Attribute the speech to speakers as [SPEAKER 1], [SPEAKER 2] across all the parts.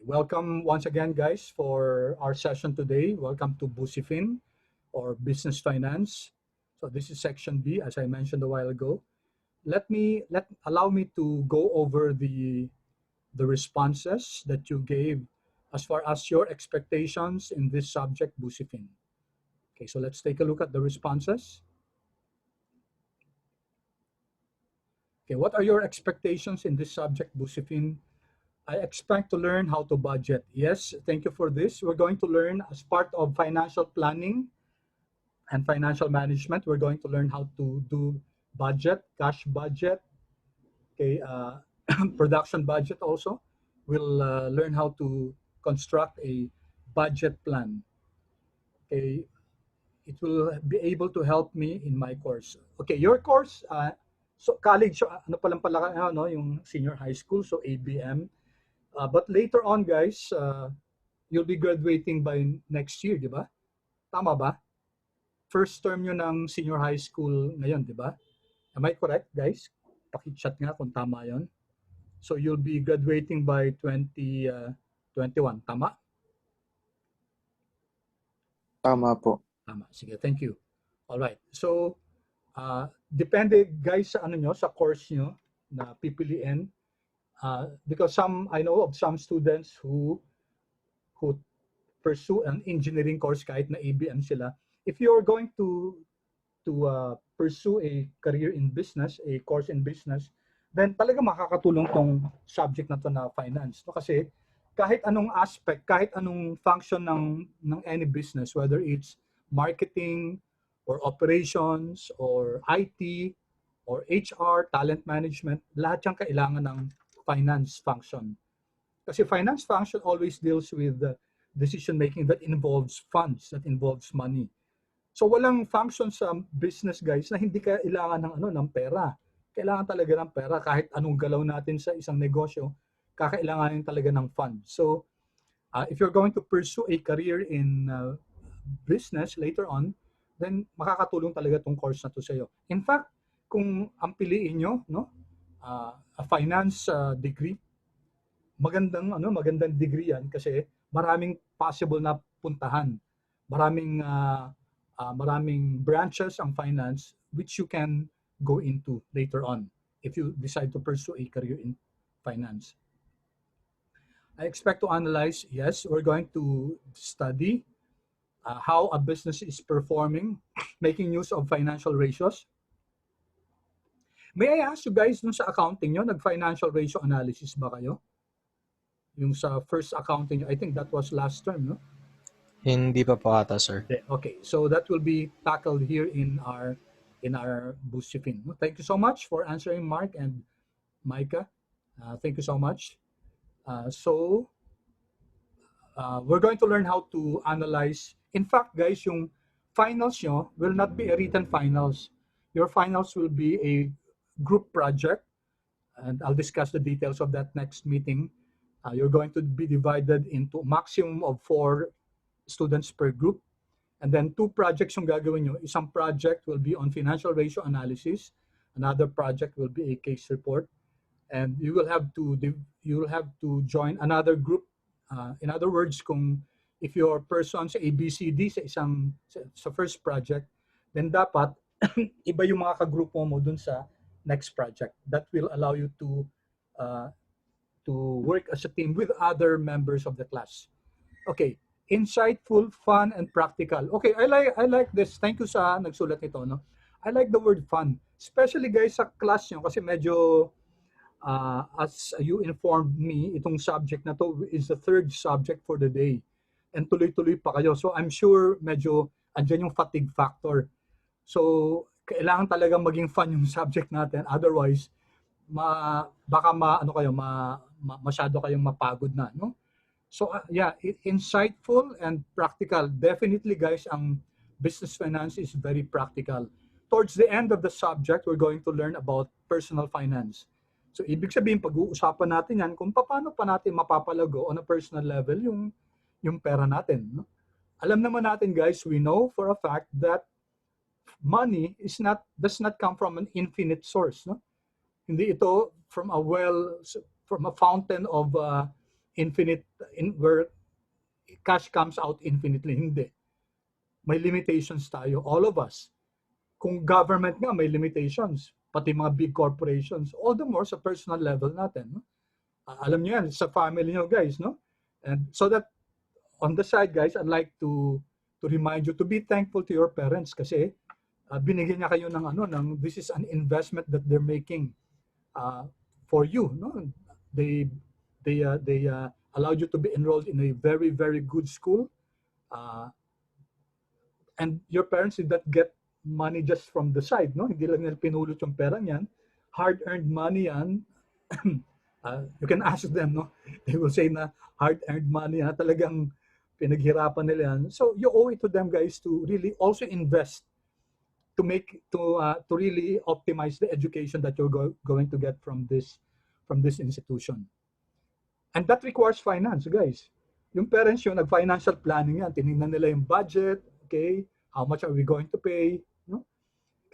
[SPEAKER 1] Welcome once again, guys, for our session today. Welcome to Busifin or Business Finance. So this is section B, as I mentioned a while ago. Allow me to go over the responses that you gave as far as your expectations in this subject, Busifin. Okay, so let's take a look at the responses. Okay, what are your expectations in this subject, Busifin? I expect to learn how to budget. Yes, thank you for this. We're going to learn as part of financial planning and financial management. We're going to learn how to do budget, cash budget, okay, production budget also. We'll learn how to construct a budget plan. Okay, it will be able to help me in my course. Okay, your course, so college, so ano pa lang pala, no, yung senior high school, so ABM. But later on, guys, you'll be graduating by next year, di ba? Tama ba? First term nyo ng senior high school ngayon, di ba? Am I correct, guys? Paki-chat nga kung tama yon. So you'll be graduating by 2021. Tama?
[SPEAKER 2] Tama po.
[SPEAKER 1] Tama. Sige, thank you. All right. So, depende, guys, sa ano nyo, sa course nyo na pipiliin. Because I know of some students who pursue an engineering course kahit na ABM sila. If you're going to pursue a career in business, a course in business, then talaga makakatulong tong subject na to na finance. No? Kasi kahit anong aspect, kahit anong function ng any business, whether it's marketing or operations or IT or HR, talent management, lahat yung kailangan ng finance function. Kasi finance function always deals with decision making that involves funds, that involves money. So walang function sa business, guys, na hindi kailangan ng pera. Kailangan talaga ng pera kahit anong galaw natin sa isang negosyo, kakailanganin talaga ng funds. So if you're going to pursue a career in business later on, then makakatulong talaga tong course na to sa iyo. In fact, kung ang piliin nyo, no, a finance degree, magandang degree yan kasi maraming possible na puntahan. Maraming branches ang finance which you can go into later on if you decide to pursue a career in finance. I expect to analyze, yes, we're going to study how a business is performing, making use of financial ratios. May I ask you guys, nung sa accounting nyo, nag-financial ratio analysis ba kayo? Yung sa first accounting, I think that was last term, no?
[SPEAKER 2] Hindi pa po ata, sir.
[SPEAKER 1] Okay, so that will be tackled here in our Busifin. Thank you so much for answering, Mark and Micah. Thank you so much. We're going to learn how to analyze. In fact, guys, yung finals nyo will not be a written finals. Your finals will be a group project, and I'll discuss the details of that next meeting. You're going to be divided into maximum of 4 students per group. And then 2 projects yung gagawin nyo. Isang project will be on financial ratio analysis. Another project will be a case report. And you will have to join another group. In other words, if your person sa ABCD sa first project, then dapat iba yung mga kagrupo mo dun sa next project. That will allow you to work as a team with other members of the class. Okay, insightful, fun, and practical. Okay, I like this. Thank you sa nagsulat nito, no? I like the word fun. Especially, guys, sa class nyo kasi medyo as you informed me, itong subject na to is the 3rd subject for the day. And tuloy-tuloy pa kayo. So I'm sure medyo andyan yung fatigue factor. So kailangan talagang maging fun yung subject natin. Otherwise, baka masyado kayong mapagod na, no? So yeah, insightful and practical. Definitely, guys, ang business finance is very practical. Towards the end of the subject, we're going to learn about personal finance. So ibig sabihin, pag-uusapan natin yan kung paano pa natin mapapalago on a personal level yung pera natin, no? Alam naman natin, guys, we know for a fact that money does not come from an infinite source, no? Hindi ito from a fountain of infinite, where cash comes out infinitely. Hindi. May limitations tayo, all of us. Kung government nga may limitations, pati mga big corporations, all the more sa personal level natin. No? Alam niyo yan, sa family niyo guys, no? And so that on the side guys, I'd like to remind you to be thankful to your parents kasi binigyan niya kayo ng this is an investment that they're making for you, no? They allowed you to be enrolled in a very, very good school. And your parents did not get money just from the side, no? Hindi lang nila pinulot yung pera niyan. Hard-earned money yan. You can ask them, no? They will say na hard-earned money yan. Talagang pinaghirapan nila yan. So you owe it to them, guys, to really also invest to really optimize the education that you're going to get from this institution. And that requires finance, guys. Yung parents yun, nag-financial planning yan. Tinignan nila yung budget, okay? How much are we going to pay? No?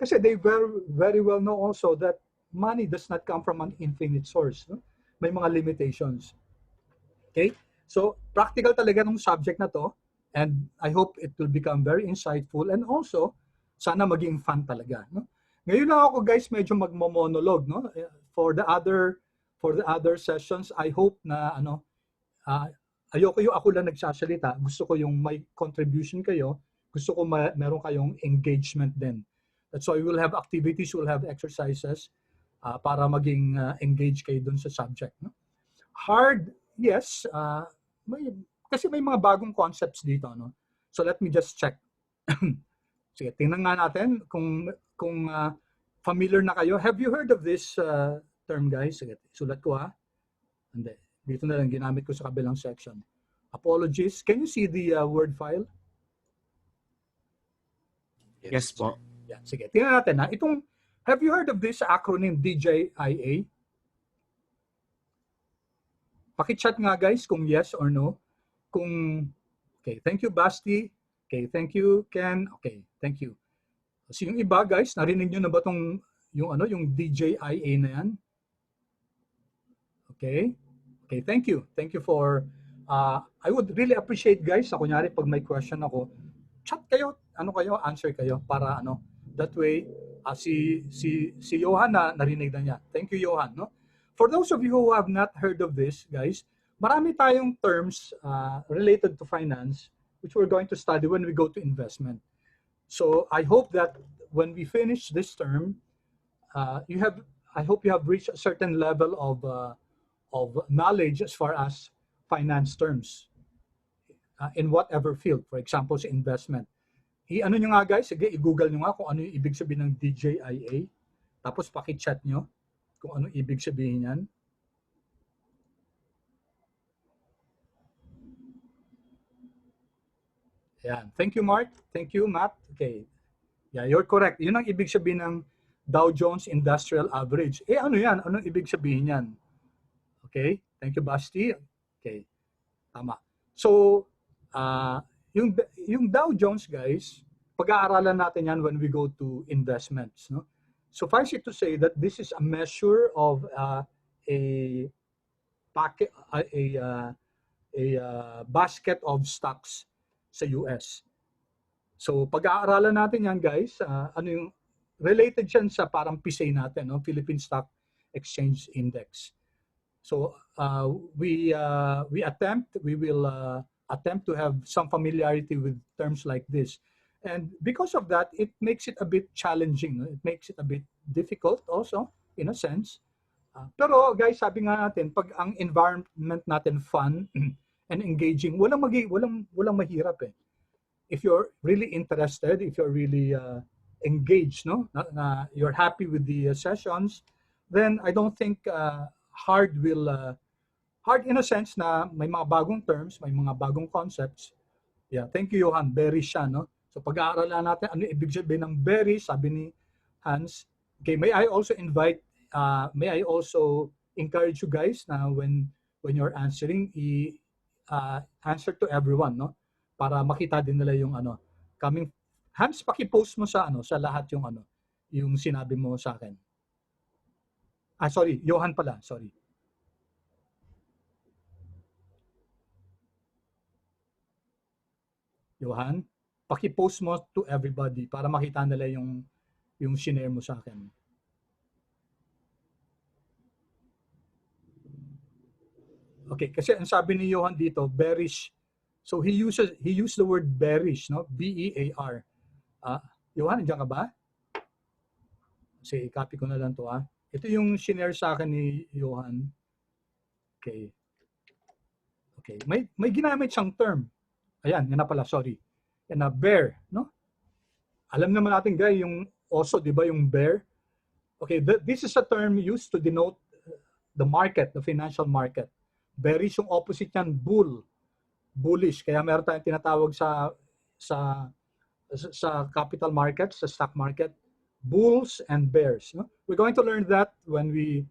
[SPEAKER 1] Kasi they very, very well know also that money does not come from an infinite source. No? May mga limitations. Okay? So, practical talaga ng subject na to. And I hope it will become very insightful. And also, sana maging fun talaga. No? Ngayon lang ako, guys, medyo magmo-monologue. No? For the other sessions, I hope na ayoko yung ako lang nagsasalita. Gusto ko yung may contribution kayo. Gusto ko meron kayong engagement din. That's why we'll have activities, we'll have exercises para maging engaged kayo dun sa subject. No? Hard, yes. Kasi may mga bagong concepts dito. No? So let me just check. Sige, tingnan nga natin kung familiar na kayo. Have you heard of this term, guys? Sige, sulat ko ha. Hindi. Dito na lang ginamit ko sa kabilang section. Apologies. Can you see the word file?
[SPEAKER 2] Yes po.
[SPEAKER 1] Yeah, sige. Tingnan natin ha. Have you heard of this acronym DJIA? Pakichat nga guys kung yes or no. Okay, thank you Basti. Okay, thank you Ken. Okay, thank you. Kasi yung iba guys, narinig nyo na ba yung DJIA na yan? Okay. Okay, thank you. Thank you for I would really appreciate guys, kunyari pag may question ako, chat kayo, answer kayo para that way si Johan na narinig na niya. Thank you Johan, no? For those of you who have not heard of this, guys, marami tayong terms related to finance which we're going to study when we go to investment. So I hope that when we finish this term, I hope you have reached a certain level of knowledge as far as finance terms in whatever field. For example, sa investment. I-ano nyo nga guys, sige, i-google nyo nga kung ano yung ibig sabihin ng DJIA. Tapos paki-chat nyo kung ano ibig sabihin yan. Yan. Thank you, Mark. Thank you, Matt. Okay. Yeah, you're correct. Yun ang ibig sabihin ng Dow Jones Industrial Average. Ano yan? Anong ibig sabihin yan? Okay. Thank you, Basti. Okay. Tama. So, yung Dow Jones, guys, pag-aaralan natin yan when we go to investments. No? Suffice it to say that this is a measure of a basket of stocks sa US. So pag-aaralan natin yan guys, ano yung related yan sa parang PSEI natin, no? Philippine Stock Exchange Index. So we will attempt to have some familiarity with terms like this. And because of that, it makes it a bit challenging. No? It makes it a bit difficult also, in a sense. Pero guys, sabi nga natin, pag ang environment natin fun and engaging, walang mahirap eh. If you're really interested, if you're really engaged, no, you're happy with the sessions, then I don't think hard in a sense na may mga bagong terms, may mga bagong concepts. Yeah, thank you Johan, berry siya, no? So pag-aaralan natin ano ibig sabihin ng berry, sabi ni Hans. Okay, may I also encourage you guys na when you're answering, answer to everyone, no? Para makita din nila yung Hans, paki-post mo sa sa lahat yung sinabi mo sa akin. Sorry, Johan pala, sorry. Johan, paki-post mo to everybody para makita nila yung shinare mo sa akin. Okay, kasi ang sabi ni Johan dito, bearish. So he used the word bearish, no? B-E-A-R. Johan, nandiyan ka ba? Sige, copy ko na lang to ha. Ito yung shinare sa akin ni Johan. Okay. Okay, may ginamit siyang term. Ayan, yan na pala, sorry. Yan na, bear, no? Alam naman natin, guys, yung oso, di ba, yung bear? Okay, this is a term used to denote the market, the financial market. Bearish yung opposite yan, bull. Bullish. Kaya meron tayong tinatawag sa capital market, sa stock market, bulls and bears. No? We're going to learn that when we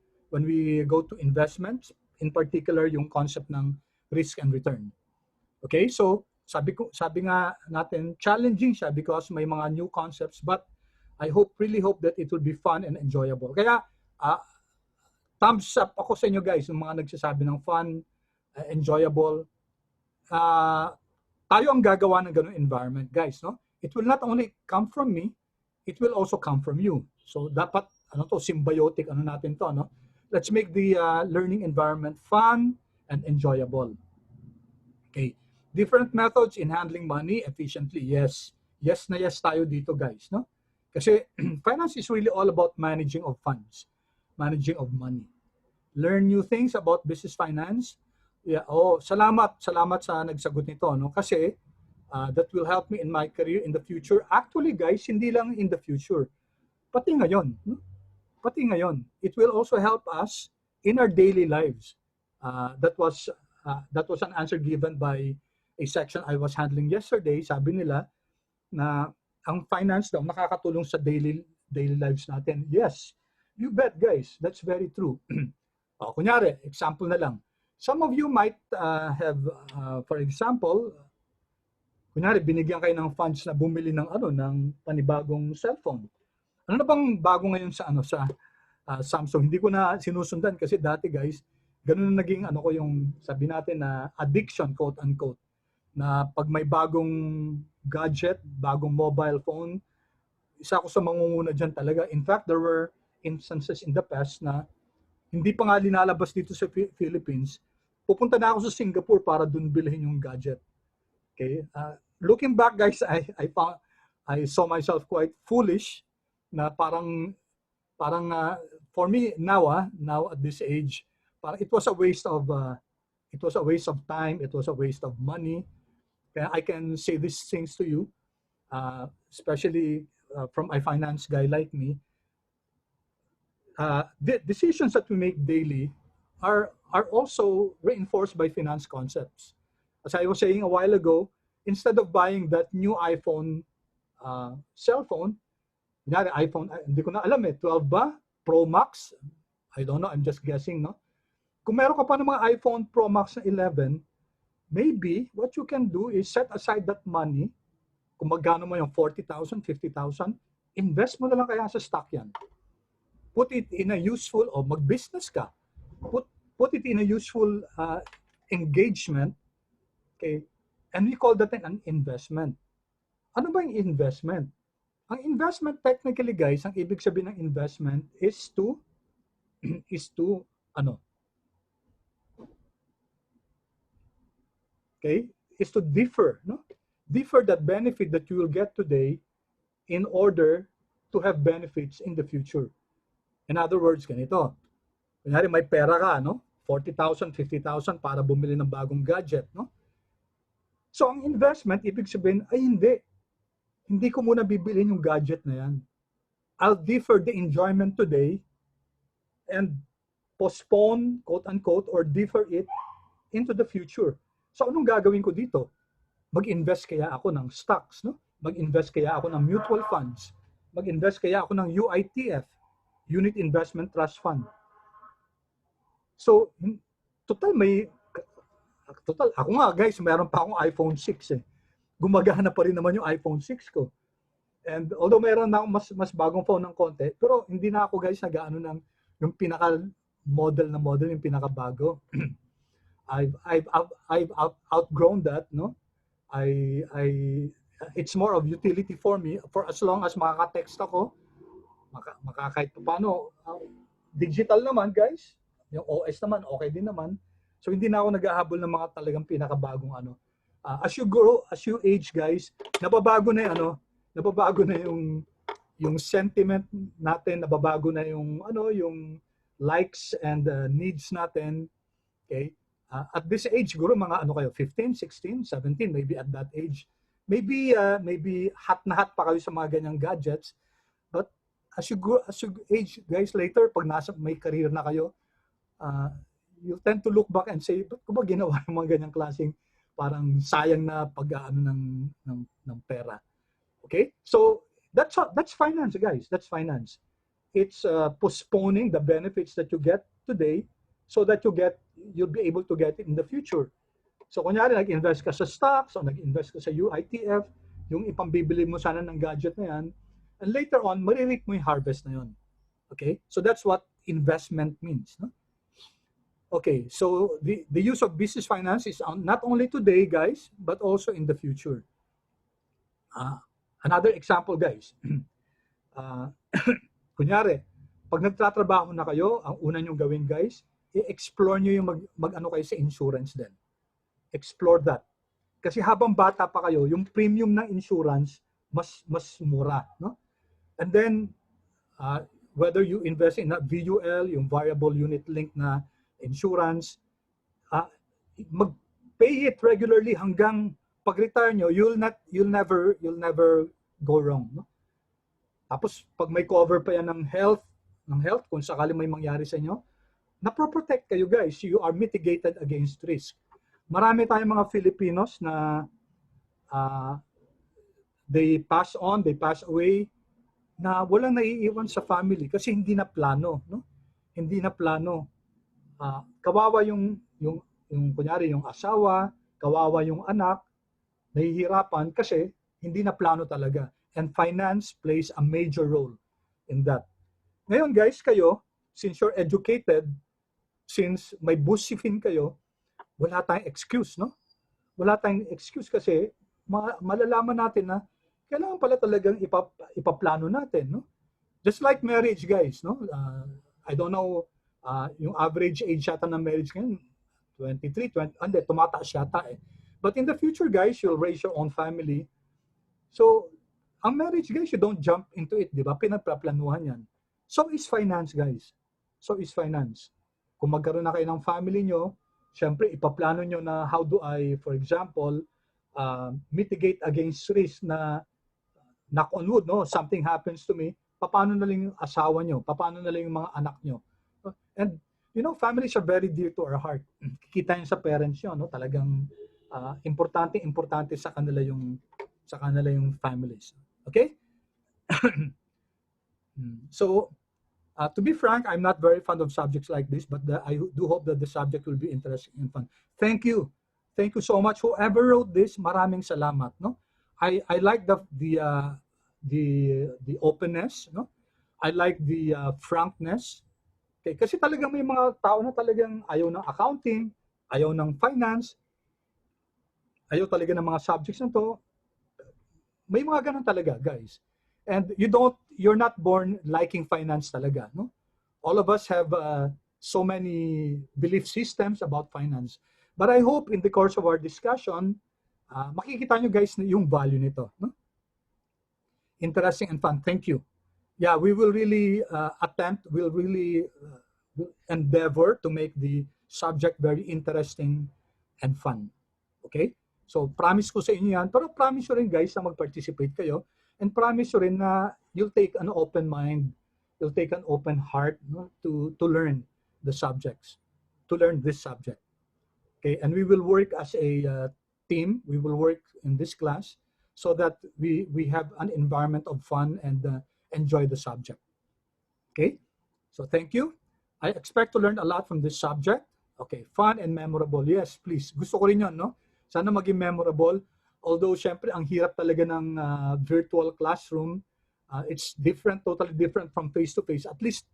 [SPEAKER 1] go to investments, in particular yung concept ng risk and return. Okay, so sabi nga natin, challenging siya because may mga new concepts, but I really hope that it will be fun and enjoyable. Kaya thumbs up ako sa inyo guys, yung mga nagsasabi ng fun, enjoyable. Tayo ang gagawa ng ganung environment, guys, no? It will not only come from me, it will also come from you. So dapat symbiotic natin to, no? Let's make the learning environment fun and enjoyable. Okay. Different methods in handling money efficiently. Yes. Yes na yes tayo dito, guys, no? Kasi finance is really all about managing of funds, managing of money. Learn new things about business finance. Yeah, salamat sa nagsagot nito, no? Kasi that will help me in my career in the future. Actually, guys, hindi lang in the future. Pati ngayon, no? Pati ngayon. It will also help us in our daily lives. That was an answer given by a section I was handling yesterday. Sabi nila na ang finance daw nakakatulong sa daily lives natin. Yes, you bet, guys. That's very true. Kunyari, example na lang. Some of you might have, for example, kunyari, binigyan kayo ng funds na bumili ng panibagong cellphone. Ano na bang bago ngayon sa Samsung? Hindi ko na sinusundan kasi dati, guys, ganun na naging ko yung sabi natin na addiction, quote unquote, na pag may bagong gadget, bagong mobile phone, isa ako sa mangunguna dyan talaga. In fact, there were instances in the past na hindi pa nga linalabas dito sa Philippines, pupunta na ako sa Singapore para dun bilhin yung gadget. Okay? Looking back, guys, I saw myself quite foolish na parang for me now at this age, parang it was a waste of time, it was a waste of money. Kaya I can say these things to you, especially from a finance guy like me. The decisions that we make daily are also reinforced by finance concepts. As I was saying a while ago, instead of buying that new iPhone cell phone, iPhone, hindi ko na alam 12 ba? Pro Max? I don't know, I'm just guessing, no? Kung meron ka pa ng mga iPhone Pro Max na 11, maybe what you can do is set aside that money, kung magkano mo yung 40,000, 50,000, invest mo na lang kaya sa stock yan. Put it in a useful, o mag-business ka, put it in a useful engagement, okay? And we call that an investment. Ano ba yung investment? Ang investment technically, guys, ang ibig sabihin ng investment is to differ, no? Differ that benefit that you will get today in order to have benefits in the future. In other words, ganito. Kunyari may pera ka, no? 40,000, 50,000 para bumili ng bagong gadget, no? So ang investment, ibig sabihin, ay hindi ko muna bibilhin yung gadget na yan. I'll defer the enjoyment today and postpone, quote unquote, or defer it into the future. So anong gagawin ko dito? Mag-invest kaya ako ng stocks, no? Mag-invest kaya ako ng mutual funds. Mag-invest kaya ako ng UITF, Unit Investment Trust Fund. So, total ako nga, guys, meron pa akong iPhone 6 eh. Gumagana pa rin naman yung iPhone 6 ko. And although meron na akong mas bagong phone ng konti, pero hindi na ako, guys, nag-aano ng yung pinaka model, yung pinaka bago. I've outgrown that, no? I it's more of utility for me for as long as makaka-text ako, kahit paano, digital naman guys, yung OS naman okay din naman. So hindi na ako naghahabol ng mga talagang pinakabagong ano. As you grow, as you age guys, nababago na 'yung ano, nababago na yung sentiment natin, nababago na yung ano, yung likes and needs natin. Okay? At this age, siguro mga ano kayo, 15, 16, 17, maybe at that age. Maybe hot na hot pa kayo sa mga ganyang gadgets. But as you age, guys, later, pag may career na kayo, you tend to look back and say, ba't ko ba ginawa yung mga ganyang klaseng parang sayang na pag-aano ng pera. Okay? So, that's finance, guys. That's finance. It's postponing the benefits that you get today so that you'll be able to get it in the future. So kunyari nag-invest ka sa stocks o nag-invest ka sa UITF, yung ipambibili mo sana ng gadget na yan, and later on, marireap mo yung harvest na yun. Okay? So that's what investment means. No? Okay, so the use of business finance is not only today, guys, but also in the future. Another example, guys. Kunyari, pag nagtatrabaho na kayo, ang una nyo gawin, guys, i-explore nyo yung mag-ano kayo sa insurance din. Explore that. Kasi habang bata pa kayo, yung premium ng insurance, mas mura. No? And then, whether you invest in a VUL, yung variable unit link na insurance, mag-pay it regularly hanggang pag-retire nyo, you'll never go wrong. No? Tapos, pag may cover pa yan ng health, kung sakali may mangyari sa inyo, na-protect kayo guys. You are mitigated against risk. Marami tayong mga Filipinos na they pass away, na walang naiiwan sa family kasi hindi na plano. No? Hindi na plano. Kawawa yung kunyari yung asawa, kawawa yung anak, nahihirapan kasi hindi na plano talaga. And finance plays a major role in that. Ngayon guys, kayo, since you're educated, since may busifin kayo, wala tayong excuse, no? Wala tayong excuse kasi malalaman natin na kailangan pala talagang ipaplano natin, no? Just like marriage, guys, no? I don't know, yung average age yata ng marriage ngayon, 23, 20, tumataas yata eh. But in the future, guys, you'll raise your own family. So, ang marriage, guys, you don't jump into it, di ba? Pinagpaplanuhan yan. So is finance, guys. So is finance. Kung magkaroon na kayo ng family nyo, syempre, ipaplano nyo na how do I, for example, mitigate against risk na knock on wood, no? Something happens to me, paano na lang yung asawa nyo? Paano na lang yung mga anak nyo? And, you know, families are very dear to our heart. Kikita yun sa parents nyo, no? Talagang importante sa kanila yung families. Okay? So, to be frank, I'm not very fond of subjects like this, but I do hope that the subject will be interesting and fun. Thank you. Thank you so much. Whoever wrote this, maraming salamat. No? I like the openness. No? I like the frankness. Okay? Kasi talagang may mga tao na talagang ayaw ng accounting, ayaw ng finance, ayaw talaga ng mga subjects na to. May mga ganun talaga, guys. And you're not born liking finance talaga, no? All of us have so many belief systems about finance. But I hope in the course of our discussion, makikita nyo guys yung value nito, no? Interesting and fun. Thank you. Yeah, we will really endeavor to make the subject very interesting and fun. Okay? So, promise ko sa inyo yan. Pero promise ko rin guys na mag-participate kayo. And promise ko rin na you'll take an open mind, you'll take an open heart, no, to learn the subjects, to learn this subject. Okay? And we will work as a team. We will work in this class so that we have an environment of fun and enjoy the subject. Okay? So, thank you. I expect to learn a lot from this subject. Okay, fun and memorable. Yes, please. Gusto ko rin yun, no? Sana maging memorable. Although, syempre, ang hirap talaga ng virtual classroom. It's different, totally different from face-to-face. At least,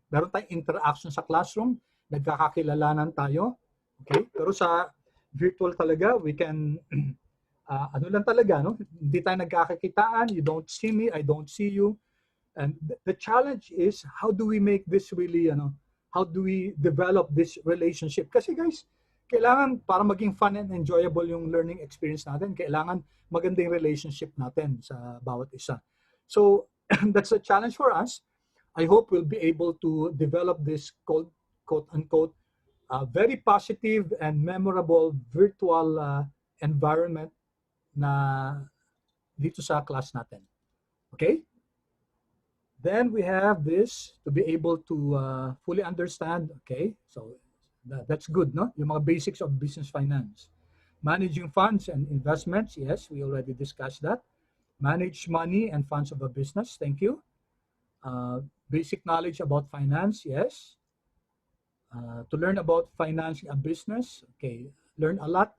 [SPEAKER 1] meron tayong interaction sa classroom. Nagkakakilalanan tayo. Okay? Pero sa virtual talaga, we can ano lang talaga, no? Hindi tayo nagkakakitaan. You don't see me, I don't see you. And the challenge is, how do we make this really, how do we develop this relationship? Kasi guys, kailangan para maging fun and enjoyable yung learning experience natin, kailangan maganda yung relationship natin sa bawat isa. So that's a challenge for us. I hope we'll be able to develop this quote unquote very positive and memorable virtual environment na dito sa class natin. Okay? Then we have this to be able to fully understand. Okay, so that's good, no? Yung mga basics of business finance. Managing funds and investments, yes, we already discussed that. Manage money and funds of a business, thank you. Basic knowledge about finance, yes. To learn about financing a business, okay, learn a lot.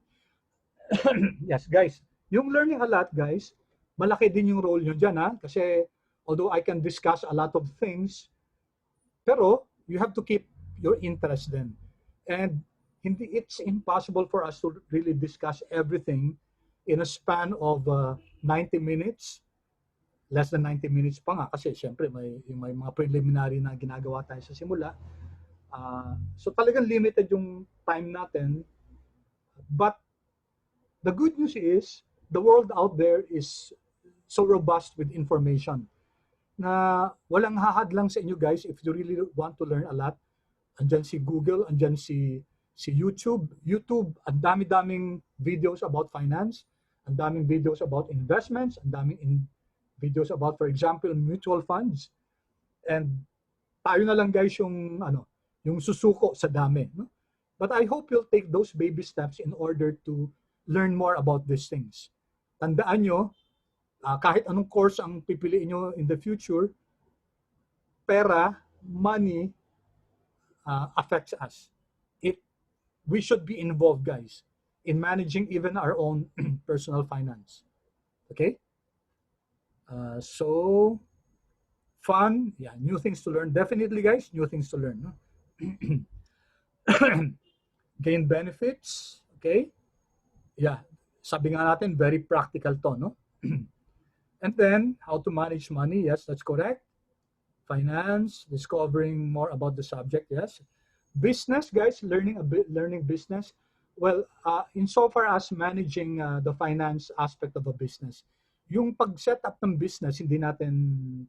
[SPEAKER 1] Yes, guys, yung learning a lot, guys, malaki din yung role nyo dyan, ha? Kasi although I can discuss a lot of things, pero you have to keep your interest then. And it's impossible for us to really discuss everything in a span of 90 minutes. Less than 90 minutes pa nga kasi syempre may mga preliminary na ginagawa tayo sa simula. So talagang limited yung time natin. But the good news is the world out there is so robust with information na walang hahadlang sa inyo guys if you really want to learn a lot. Andyan si Google, andyan si YouTube. YouTube, ang dami-daming videos about finance, ang daming videos about investments, ang daming videos about, for example, mutual funds. And tayo na lang guys yung susuko sa dami. No? But I hope you'll take those baby steps in order to learn more about these things. Tandaan nyo, kahit anong course ang pipiliin nyo in the future, pera, money, affects us. We should be involved, guys, in managing even our own personal finance. Okay? So, fun, yeah, new things to learn. Definitely, guys, new things to learn. No? Gain benefits, okay? Yeah, sabi nga natin, very practical to, no? And then, how to manage money, yes, that's correct. Finance, discovering more about the subject, yes. Business, guys, learning business. Well, insofar as managing the finance aspect of a business, yung pag-set up ng business, hindi natin,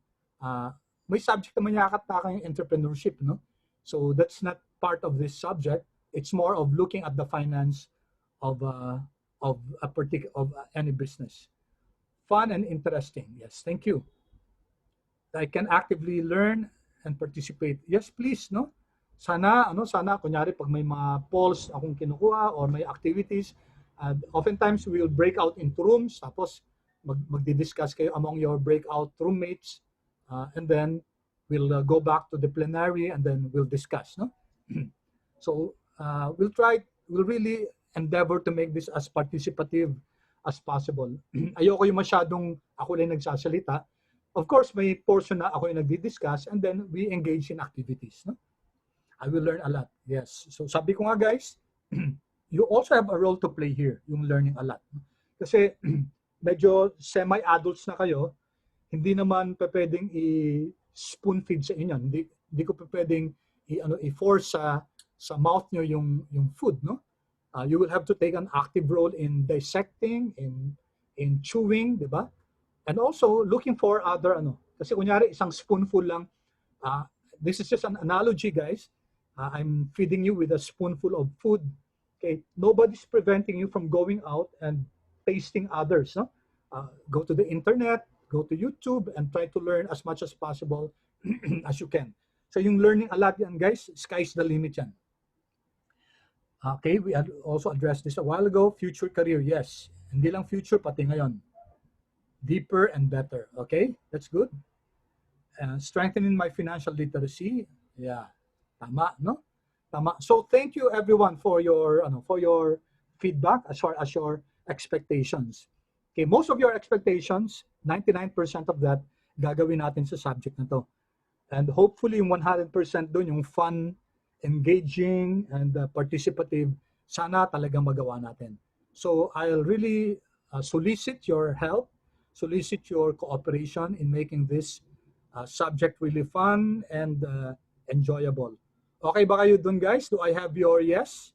[SPEAKER 1] may subject naman yakat-taka yung entrepreneurship, no? So that's not part of this subject. It's more of looking at the finance of any business. Fun and interesting, yes, thank you. I can actively learn and participate. Yes, please, no? Sana kunyari pag may mga polls akong kinukuha or may activities, oftentimes we will break out into rooms, tapos magdi-discuss kayo among your breakout roommates, and then we'll go back to the plenary and then we'll discuss, no? So we'll really endeavor to make this as participative as possible. Ayoko yung masyadong ako lang nagsasalita. Of course, may portion na ako yung nagdi-discuss and then we engage in activities, no? I will learn a lot. Yes. So sabi ko nga guys, you also have a role to play here, yung learning a lot. Kasi medyo semi-adults na kayo, hindi naman pwedeng i-spoon feed sa inyo. Hindi ko pwedeng i-force sa mouth nyo yung food, no? You will have to take an active role in dissecting, in chewing, di ba? And also looking for other kasi kunyari isang spoonful lang, this is just an analogy guys. I'm feeding you with a spoonful of food. Okay, nobody's preventing you from going out and tasting others, no? Go to the internet, go to YouTube and try to learn as much as possible as you can. So yung learning a lot yan guys, sky's the limit yan. Okay, we had also addressed this a while ago. Future career, yes. Hindi lang future, pati ngayon. Deeper and better. Okay, that's good. Strengthening my financial literacy. Yeah, tama, no? Tama. So thank you everyone for your feedback as far as your expectations. Okay, most of your expectations, 99% of that, gagawin natin sa subject na to. And hopefully yung 100% doon, yung fun, engaging, and participative, sana talagang magawa natin. So I'll really solicit your help, solicit your cooperation in making this subject really fun and enjoyable. Okay ba kayo dun, guys? Do I have your yes?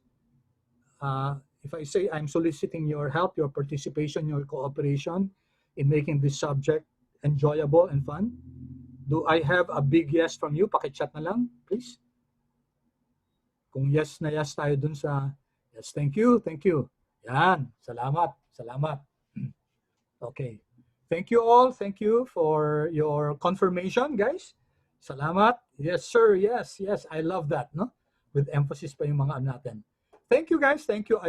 [SPEAKER 1] If I say I'm soliciting your help, your participation, your cooperation in making this subject enjoyable and fun, do I have a big yes from you? Pakichat na lang, please. Kung yes na yes tayo dun sa, yes, thank you, thank you. Yan, salamat, salamat. Okay. Thank you all. Thank you for your confirmation, guys. Salamat. Yes, sir. Yes, yes. I love that, no? With emphasis pa yung mga ano natin. Thank you, guys. Thank you.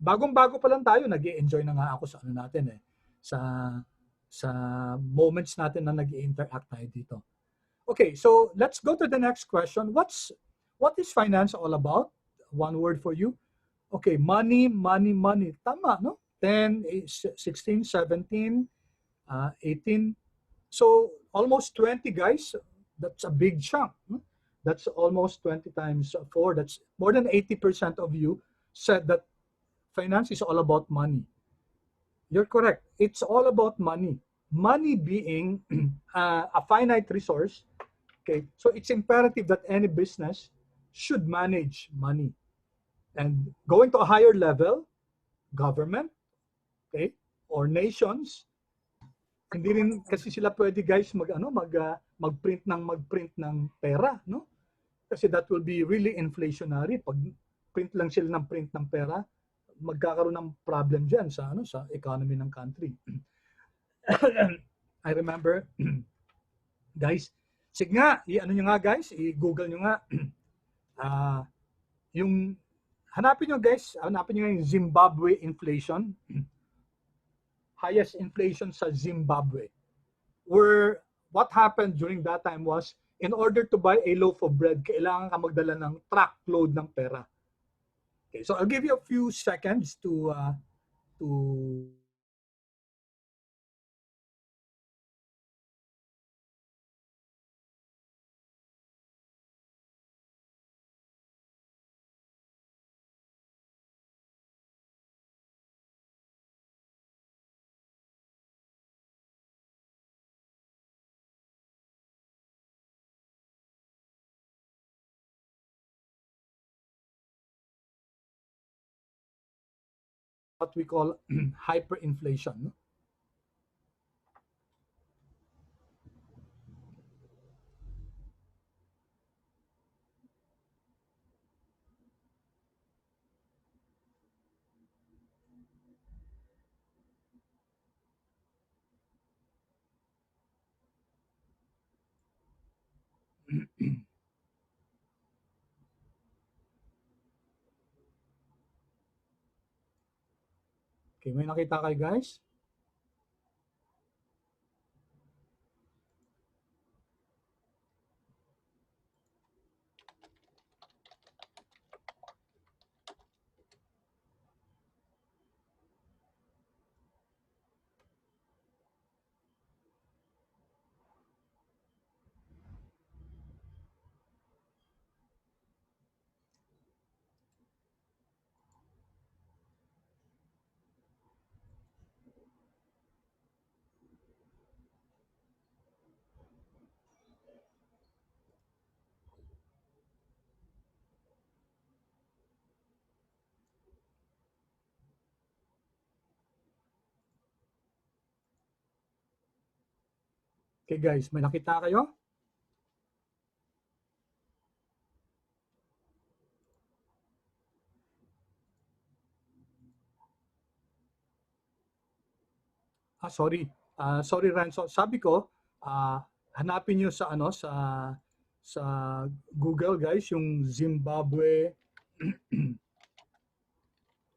[SPEAKER 1] Bagong-bago pa lang tayo, nag-enjoy na nga ako sa ano natin eh. Sa moments natin na nag-interact tayo dito. Okay, so let's go to the next question. What is finance all about? One word for you. Okay, money, money, money. Tama, no? 10, 16, 17, 18. So almost 20, guys. That's a big chunk. That's almost 20 times 4. That's more than 80% of you said that finance is all about money. You're correct. It's all about money. Money being a finite resource. Okay, so it's imperative that any business should manage money. And going to a higher level, government, okay, or nations, hindi rin kasi sila pwede, guys, magprint ng pera, no? Kasi that will be really inflationary. Pag print lang sila ng print ng pera, magkakaroon ng problem diyan sa economy ng country. I remember, guys, sige nga, i-ano nyo nga, guys, i-google nyo nga, yung, hanapin nyo, guys, hanapin nyo yung Zimbabwe inflation, highest inflation sa Zimbabwe, where what happened during that time was, in order to buy a loaf of bread, kailangan ka magdala ng truckload ng pera. Okay, so I'll give you a few seconds to what we call hyperinflation. No? Okay, may nakita kayo, guys? Okay, guys, may nakita kayo? Sorry. Sorry, Renzo. Sabi ko, hanapin niyo sa sa Google, guys, yung Zimbabwe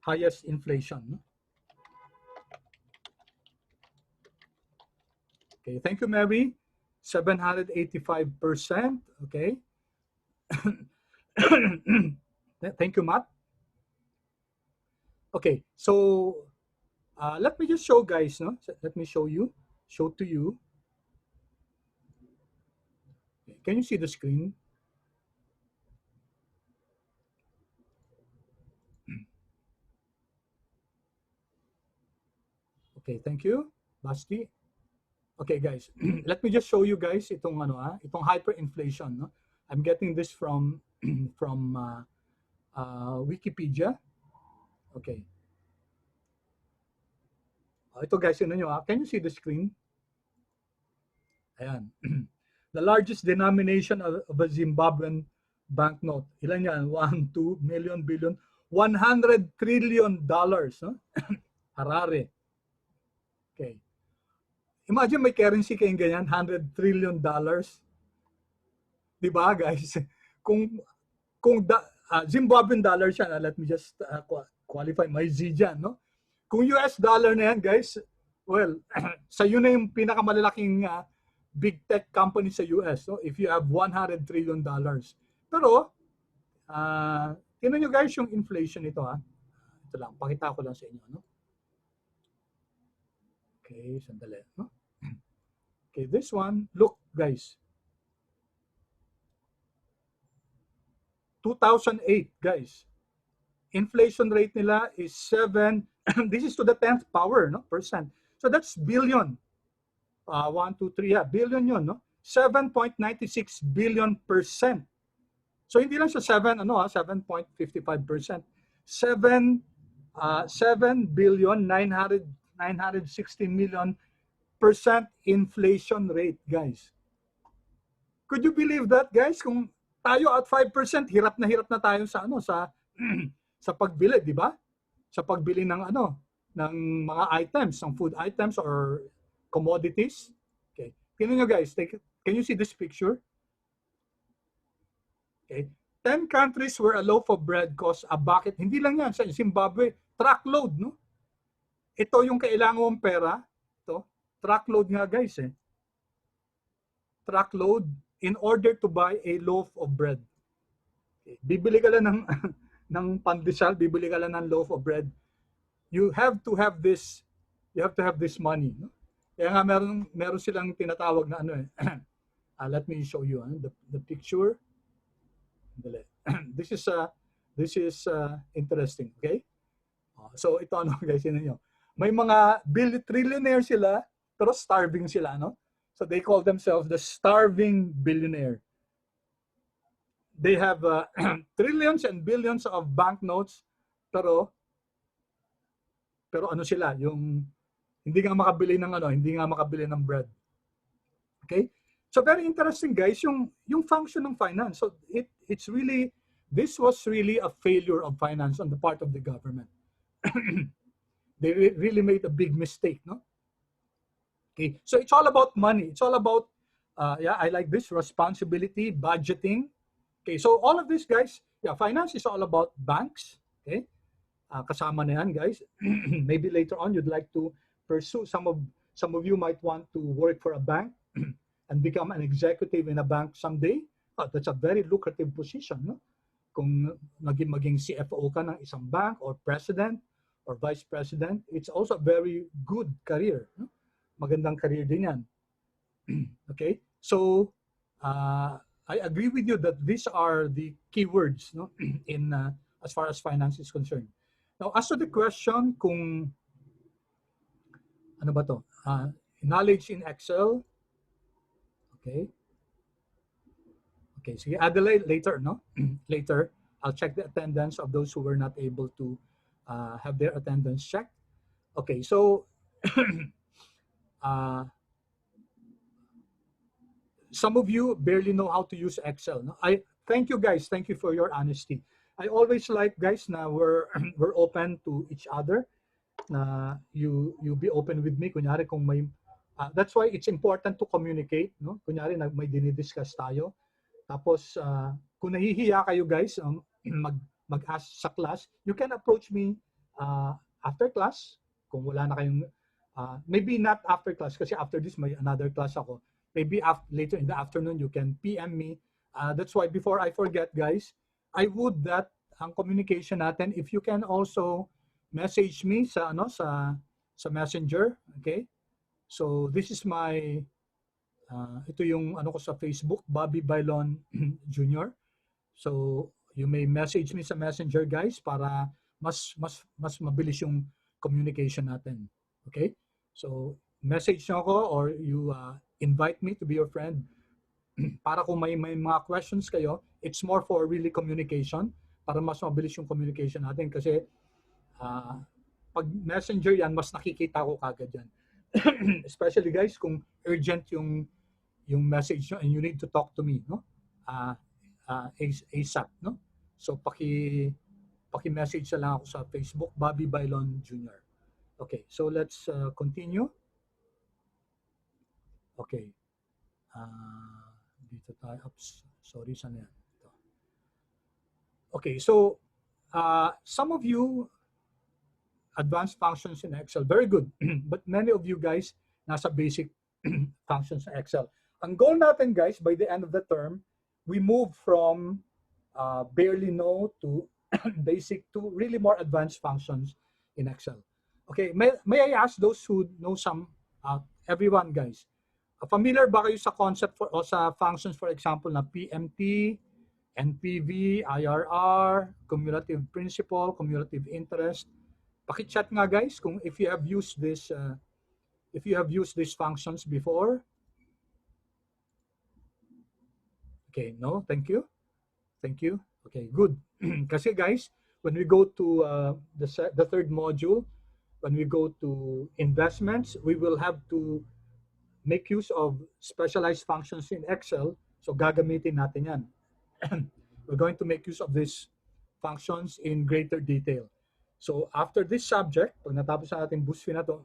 [SPEAKER 1] highest inflation. No? Okay, thank you, Mary. 785%. Okay. Thank you, Matt. Okay, so let me just show, guys. No, let me show to you. Can you see the screen? Okay, thank you, Basti. Okay, guys, let me just show you guys itong itong hyperinflation. No? I'm getting this from from Wikipedia. Okay. Ito guys, yun nyo, can you see the screen? Ayan. The largest denomination of a Zimbabwean banknote. Ilan yan? 1, 2 million, billion, 100 trillion dollars. No? Harare. Okay. Imagine may currency kayong ganyan, 100 trillion dollars. Di ba guys? Kung Zimbabwean dollars yan, let me just qualify my Z dyan, no? Kung US dollar na yan, guys, well, sa yun na yung pinakamalalaking big tech company sa US, no? If you have 100 trillion dollars. Pero, tingnan nyo guys yung inflation nito, ha? Ito lang, pakita ko lang sa inyo, no? Okay, sandali, no? Okay, this one, look guys. 2008, guys. Inflation rate nila is 7, this is to the 10th power, no, percent. So that's billion. 1, 2, 3, yeah, billion yun, no? 7.96 billion percent. So hindi lang siya 7, 7.55%. 7 billion 960 million percent inflation rate, guys. Could you believe that, guys? Kung tayo at 5%, hirap na tayo sa sa pagbili, di ba? Sa pagbili ng ng mga items, ng food items or commodities. Okay. Tingnan nyo guys, can you see this picture? Okay. 10 countries where a loaf of bread costs a bucket. Hindi lang yan, sa Zimbabwe, truckload, no? Ito yung kailangan mong pera. Ito, truckload nga guys eh. Truckload in order to buy a loaf of bread. Okay. Bibili ka lang ng pandesal, bibili ka lang ng loaf of bread. You have to have this money, no? Kaya nga meron silang tinatawag na let me show you the picture. This is interesting, okay? So ito guys, yun nyo. May mga trillionaire sila pero starving sila, no? So they call themselves the starving billionaire. They have trillions and billions of banknotes pero ano sila, yung hindi nga makabili ng bread. Okay? So very interesting guys yung function ng finance. So this was really a failure of finance on the part of the government. They really made a big mistake, no? Okay. So it's all about money. It's all about I like this, responsibility, budgeting. Okay, so all of this guys, finance is all about banks, okay? Kasama na yan guys. Maybe later on you'd like to pursue, some of you might want to work for a bank and become an executive in a bank someday. That's a very lucrative position, no? Kung maging CFO ka ng isang bank or president or vice president, it's also a very good career, no? Magandang career din yan. Okay? So I agree with you that these are the keywords, no? In as far as finance is concerned. Now, as to the question kung ano ba to? Knowledge in Excel. Okay. Okay, sige, Adelaide, later, no? Later, I'll check the attendance of those who were not able to have their attendance checked. Okay, so some of you barely know how to use Excel. No? Thank you guys. Thank you for your honesty. I always like guys na we're open to each other. Na you be open with me. Kunyari kung may that's why it's important to communicate, no? Kunyari may dinidiscuss tayo. Tapos kung nahihiya kayo guys mag-ask sa class, you can approach me after class. Kung wala na kayong maybe not after class kasi after this may another class ako. Maybe later in the afternoon you can PM me. That's why before I forget guys, I would that ang communication natin, if you can also message me sa sa Messenger, okay? So this is my ito yung ko sa Facebook, Bobby Bailon Jr. So you may message me sa Messenger guys para mas mabilis yung communication natin. Okay? So, message nyo ako or you invite me to be your friend para kung may mga questions kayo, it's more for really communication para mas mabilis yung communication natin kasi ah, pag messenger yan, mas nakikita ko kagad yan. Especially guys, kung urgent yung message nyo and you need to talk to me, no? Uh, ASAP, no? So paki-message na lang ako sa Facebook, Bobby Bailon Jr. Okay, so let's continue. Okay. Uh, dito tayo. Oops, sorry, saan yan? Ito. Okay, so some of you advanced functions in Excel, very good. But many of you guys, nasa basic functions in Excel. Ang goal natin guys, by the end of the term, we move from barely know to basic to really more advanced functions in Excel. Okay, may I ask those who know some, everyone guys, familiar ba kayo sa concept for, o sa functions for example na PMT, NPV, IRR, cumulative principal, cumulative interest? Paki-chat nga guys kung if you have used this if you have used these functions before. Okay, no, thank you. Thank you. Okay, good. Kasi guys, when we go to the third module, when we go to investments, we will have to make use of specialized functions in Excel. So gagamitin natin yan. We're going to make use of these functions in greater detail. So after this subject, pag natapos na natin BuzzFeed na to,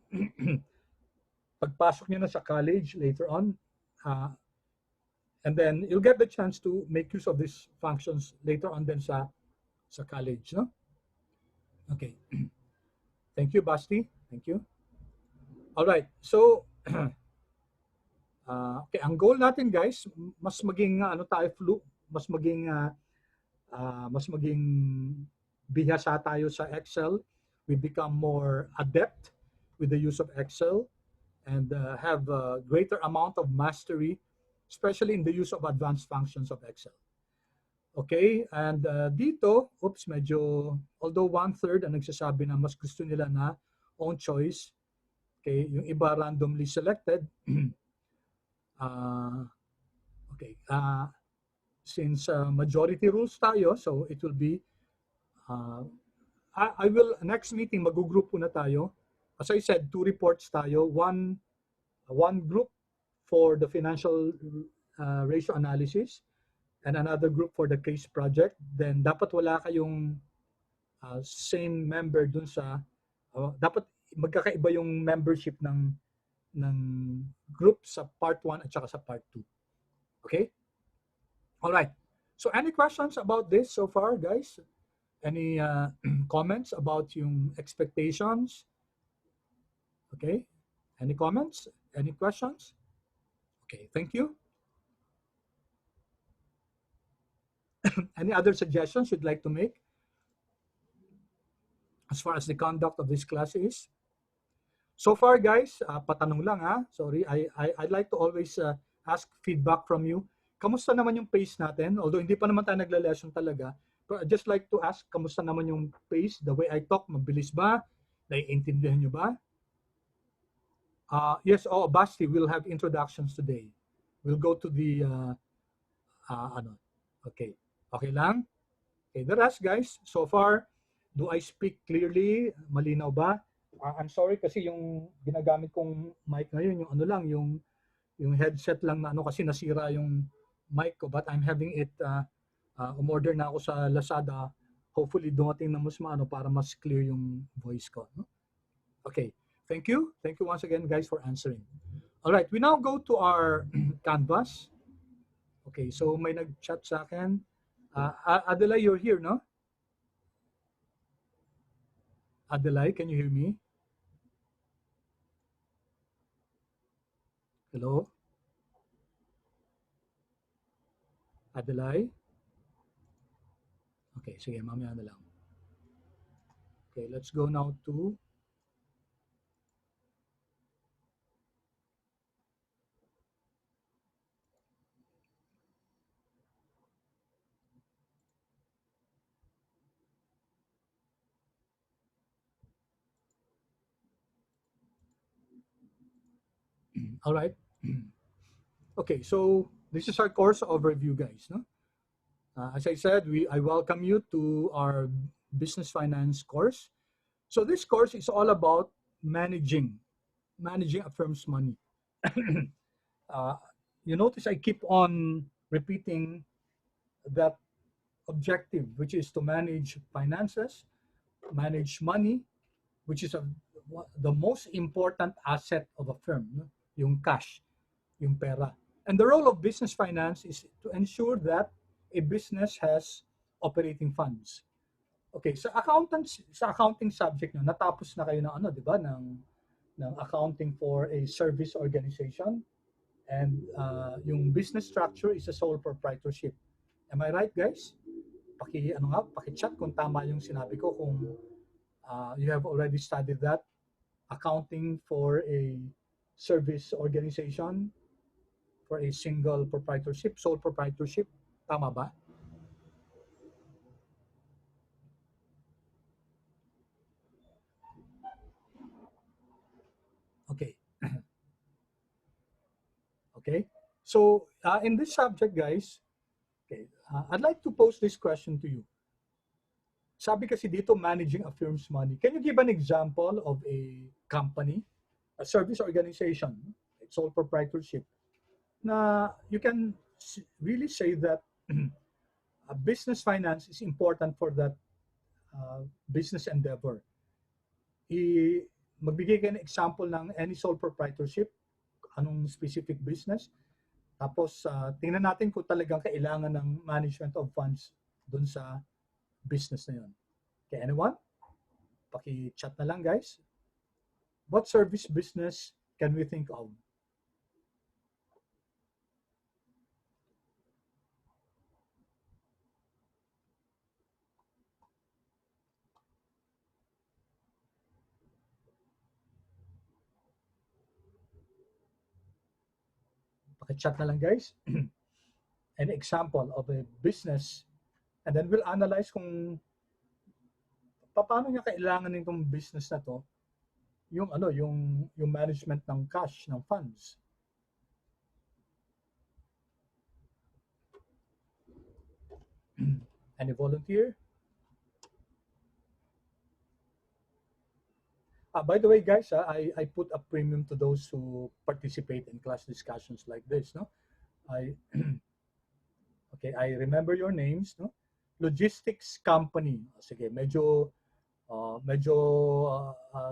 [SPEAKER 1] pagpasok niyo na sa college later on, and then you'll get the chance to make use of these functions later on then sa college, no? Okay. Thank you, Basti. Thank you. All right. So, okay, ang goal natin guys, mas maging ano tayo mas maging bihasa tayo sa Excel. We become more adept with the use of Excel and have a greater amount of mastery, especially in the use of advanced functions of Excel. Okay, and dito, oops, medyo, although 1/3 ang nagsasabi na mas gusto nila na own choice, okay, yung iba randomly selected. Okay, since majority rules tayo, so it will be, I will, next meeting, mag-group na tayo. As I said, 2 reports tayo, one group for the financial ratio analysis, and another group for the case project. Then dapat wala kayong same member dun sa dapat magkakaiba yung membership ng group sa part 1 at saka sa part 2. Okay? All right. So any questions about this so far, guys? Any comments about yung expectations? Okay? Any comments? Any questions? Okay, thank you. Any other suggestions you'd like to make as far as the conduct of this class is? So far, guys, patanong lang ha. Sorry, I'd like to always ask feedback from you. Kamusta naman yung pace natin? Although hindi pa naman tayo nagla-lesson talaga, but I'd just like to ask, kamusta naman yung pace? The way I talk, mabilis ba? Naiintindihan nyo ba? Yes, Basti, we'll have introductions today. We'll go to the, okay. Okay lang? Okay, the rest, guys, so far, do I speak clearly? Malinaw ba? I'm sorry kasi yung ginagamit kong mic ngayon, yung ano lang, yung headset lang na ano kasi nasira yung mic ko, but I'm having it, umorder na ako sa Lazada. Hopefully, dumating na mas maano para mas clear yung voice ko. No? Okay, thank you. Thank you once again, guys, for answering. All right, we now go to our Canvas. Okay, so may nag-chat sa akin. Adela, you're here, no? Adela, can you hear me? Hello? Adela? Okay, sige, mamaya na lang. Okay, let's go now to All right. Okay, so this is our course overview, guys. No? As I said, I welcome you to our business finance course. So this course is all about managing a firm's money. uh, you notice I keep on repeating that objective, which is to manage finances, manage money, which is the most important asset of a firm, no? Yung cash, yung pera. And the role of business finance is to ensure that a business has operating funds. Okay, sa accounting subject nyo, natapos na kayo ng ano, 'di ba, ng accounting for a service organization, and yung business structure is a sole proprietorship. Am I right, guys? Paki-chat kung tama yung sinabi ko, kung you have already studied that accounting for a service organization, for a single proprietorship, sole proprietorship. Tama ba? Okay. Okay. So in this subject, guys, okay, I'd like to pose this question to you. Sabi kasi dito, managing a firm's money. Can you give an example of a company, a service organization, sole proprietorship, na you can really say that a business finance is important for that business endeavor? Magbigay kayo ng example ng any sole proprietorship, anong specific business, tapos tingnan natin kung talagang kailangan ng management of funds dun sa business na yun. Okay, anyone? Paki-chat na lang, guys. What service business can we think of? Paki-chat na lang, guys. An example of a business, and then we'll analyze kung paano niya kailangan nitong business na to yung management ng cash, ng funds. Any volunteer? By the way, guys, I put a premium to those who participate in class discussions like this. No, I okay. I remember your names. No, logistics company. Sige, medyo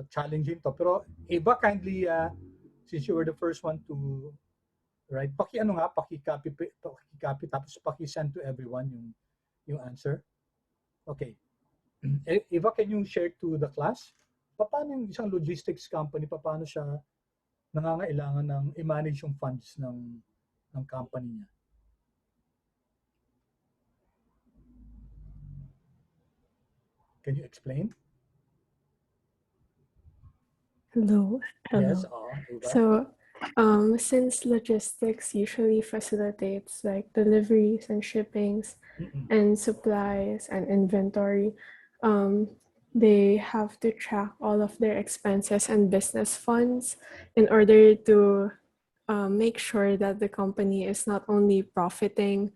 [SPEAKER 1] challenging to. Pero Eva, kindly, since you were the first one to write, paki-copy tapos paki-send to everyone yung answer. Okay. Eva, can you share to the class? Paano yung isang logistics company, paano siya nangangailangan ng i-manage yung funds ng company niya? Can you explain?
[SPEAKER 3] Hello.
[SPEAKER 1] Yes, Eva.
[SPEAKER 3] So, since logistics usually facilitates like deliveries and shippings and supplies and inventory, they have to track all of their expenses and business funds in order to make sure that the company is not only profiting,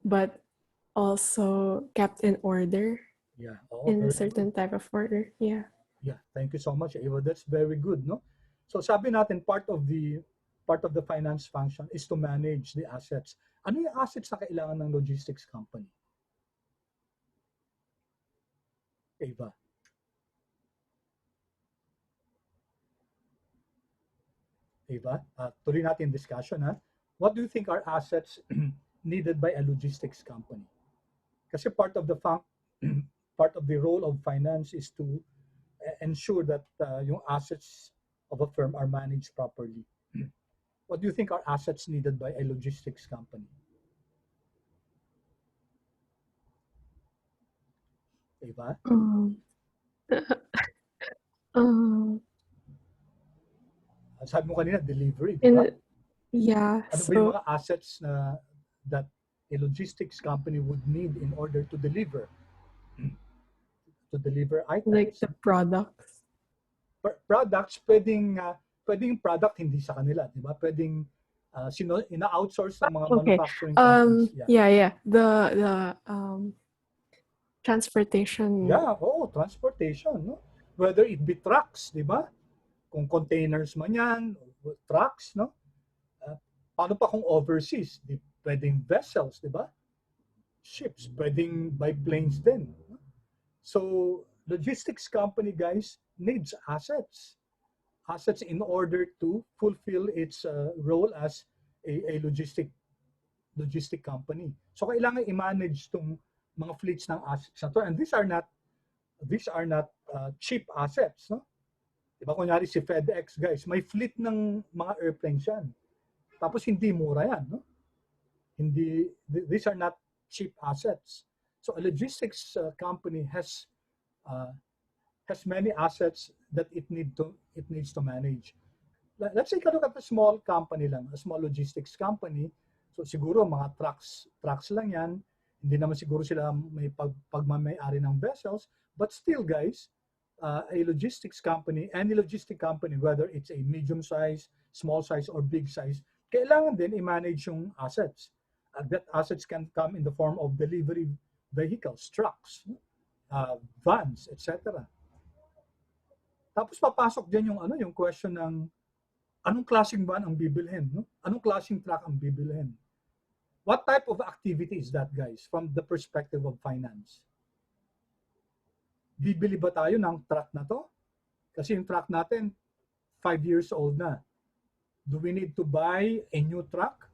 [SPEAKER 3] but also kept in order.
[SPEAKER 1] Yeah.
[SPEAKER 3] In a certain type of order. Yeah.
[SPEAKER 1] Yeah, thank you so much, Eva. That's very good, no? So sabi natin, part of the finance function is to manage the assets. Ano yung assets na kailangan ng logistics company? Eva. Eva, tuloy natin discussion, ha? What do you think are assets needed by a logistics company? Kasi part of the role of finance is to ensure that yung assets of a firm are managed properly. What do you think are assets needed by a logistics company? Eva? Sabi mo kanina, delivery, di ba?
[SPEAKER 3] Yeah.
[SPEAKER 1] Ano ba yung mga assets na that a logistics company would need in order to deliver items?
[SPEAKER 3] Like the products.
[SPEAKER 1] Products, pwedeng pwedeng yung product hindi sa kanila, di ba? Pwedeng ina-outsource ng mga
[SPEAKER 3] Okay.
[SPEAKER 1] manufacturing companies.
[SPEAKER 3] Yeah. The transportation.
[SPEAKER 1] Yeah, transportation, no? Whether it be trucks, di ba? Kung containers man yan, trucks, no? Paano pa kung overseas? Pwedeng vessels, di ba? Ships, pwedeng by planes din. No? So, logistics company, guys, needs assets. Assets in order to fulfill its role as a logistic company. So, kailangan i-manage itong mga fleets ng assets na to. And these are not cheap assets, no? Diba, kunyari si FedEx, guys, may fleet ng mga airplanes yan. Tapos hindi mura yan, no? These are not cheap assets. So a logistics company has many assets that it needs to manage. Let's take a look at a small company lang, a small logistics company. So siguro mga trucks lang yan. Hindi naman siguro sila may pagmamay-ari ng vessels. But still, guys, a logistics company, any logistic company, whether it's a medium size, small size, or big size, kailangan din i-manage yung assets. That assets can come in the form of delivery vehicles, trucks, vans, etc. Tapos papasok din yung question ng anong klaseng van ang bibilhin, no? Anong klaseng truck ang bibilhin? What type of activity is that, guys, from the perspective of finance? Bibili ba tayo ng truck na to? Kasi yung truck natin, 5 years old na. Do we need to buy a new truck?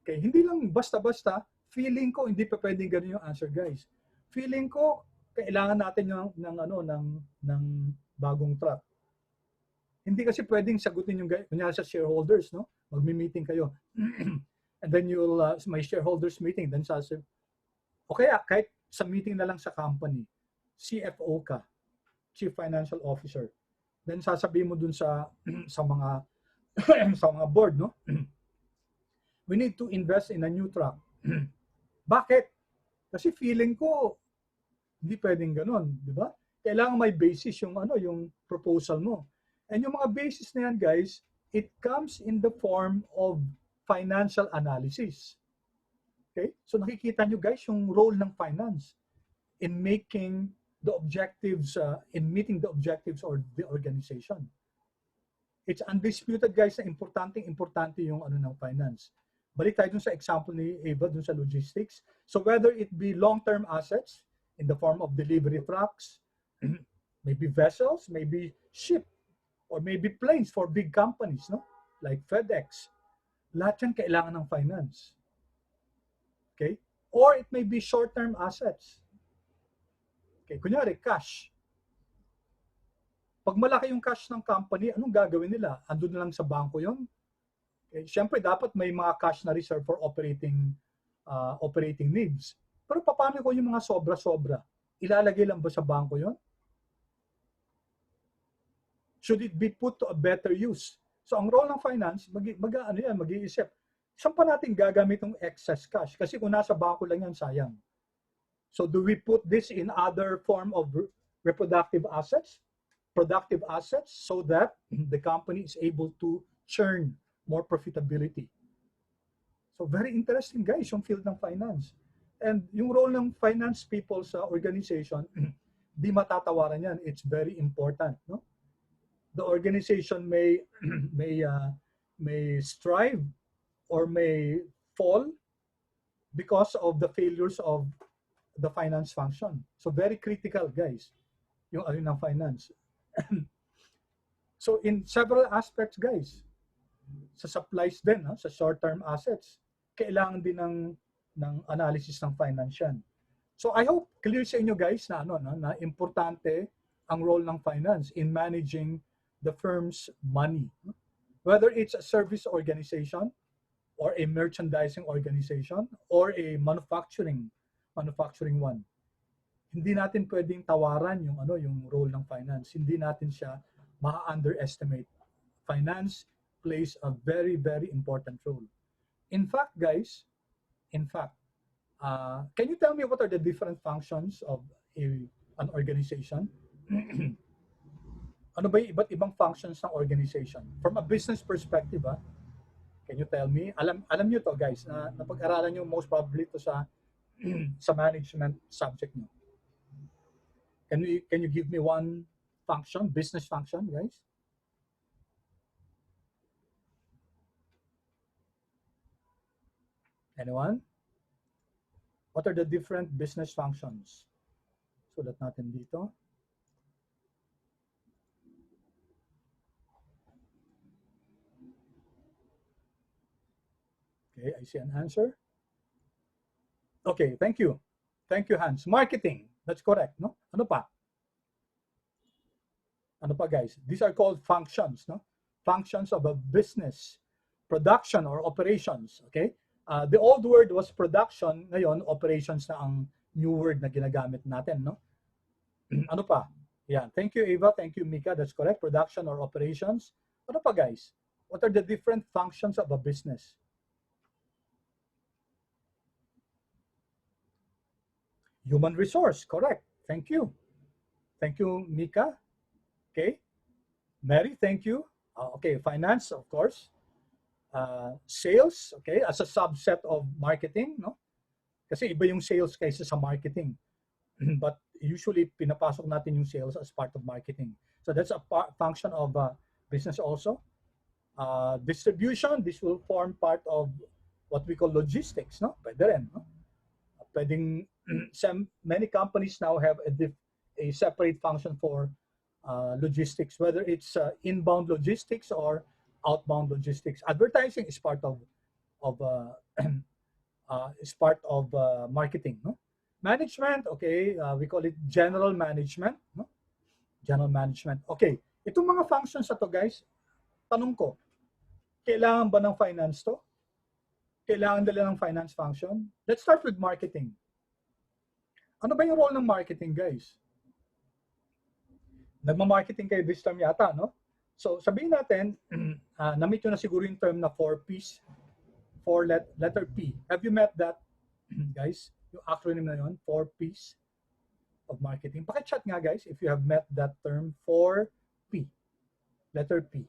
[SPEAKER 1] Okay, hindi lang basta-basta. Feeling ko, hindi pa pwedeng ganun yung answer, guys. Feeling ko, kailangan natin ng bagong truck. Hindi kasi pwedeng sagutin yung, kunyari sa shareholders, no? Magmi-meeting kayo. And then may shareholders meeting. Then sasabi, okay, kahit sa meeting na lang sa company, CFO ka, Chief Financial Officer. Then sasabihin mo dun sa mga sa mga board, no? We need to invest in a new truck. Bakit? Kasi feeling ko hindi pwedeng ganoon, di ba? Kailangan may basis yung proposal mo. And yung mga basis na yan, guys, it comes in the form of financial analysis. Okay? So nakikita nyo, guys, yung role ng finance in making the objectives, in meeting the objectives of the organization. It's undisputed, guys, na importante yung ng finance. Balik tayo dun sa example ni Eva dun sa logistics. So whether it be long-term assets in the form of delivery trucks, maybe vessels, maybe ship, or maybe planes for big companies, no? Like FedEx. Lahat yan kailangan ng finance. Okay? Or it may be short-term assets. Okay, kunyari, cash. Pag malaki yung cash ng company, anong gagawin nila? Andun na lang sa bangko yon. Okay, siyempre, dapat may mga cash na reserve for operating needs. Pero paano kung yung mga sobra-sobra? Ilalagay lang ba sa bangko yon? Should it be put to a better use? So, ang role ng finance, mag-iisip. Saan pa natin gagamit yung excess cash? Kasi kung nasa bangko lang yan, sayang. So do we put this in other form of productive assets, so that the company is able to churn more profitability? So very interesting, guys, yung field ng finance. And yung role ng finance people sa organization, di matatawaran yan. It's very important, no? The organization may strive or may fall because of the failures of the finance function. So very critical, guys, yung ng finance. So in several aspects, guys, sa supplies din, sa short-term assets, kailangan din ng analysis ng finance yan. So I hope clear sa inyo, guys, na importante ang role ng finance in managing the firm's money. Whether it's a service organization or a merchandising organization or a manufacturing one. Hindi natin pwedeng tawaran yung role ng finance. Hindi natin siya ma-underestimate. Finance plays a very, very important role. In fact, guys, can you tell me what are the different functions of an organization? Ano ba yung iba't ibang functions ng organization? From a business perspective, can you tell me? Alam niyo to guys, na napag-aralan niyo most probably to sa sa management subject niyo. Can you give me one function, business function, guys? Anyone? What are the different business functions? Sulat natin dito. Okay, I see an answer. Okay, thank you. Thank you, Hans. Marketing. That's correct, no? Ano pa? Ano pa, guys? These are called functions, no? Functions of a business, production or operations, okay? The old word was production, ngayon operations na ang new word na ginagamit natin, no? Ano pa? Yeah, thank you, Eva. Thank you, Mika. That's correct. Production or operations. Ano pa, guys? What are the different functions of a business? Human resource, correct. Thank you. Thank you, Mika. Okay. Mary, thank you. Okay, finance, of course. Sales, okay, as a subset of marketing, no? Kasi iba yung sales kaysa sa marketing. But usually, pinapasok natin yung sales as part of marketing. So that's a function of business also. Distribution, this will form part of what we call logistics, no? Pwede rin, no? Pwedeng, many companies now have a separate function for logistics, whether it's inbound logistics or outbound logistics. Advertising is part of marketing, no? Management, okay, we call it general management, no? General management. Okay, itong mga functions na to, guys, tanong ko, kailangan ba ng finance to? Kailangan nila ng finance function? Let's start with marketing. Ano ba yung role ng marketing, guys? Nagma-marketing kayo this term yata, no? So, sabihin natin, na-meet nyo na siguro yung term na 4Ps, letter P. Have you met that, guys? Yung acronym na yun, 4Ps of marketing. Paki-chat nga, guys, if you have met that term, 4P. Letter P.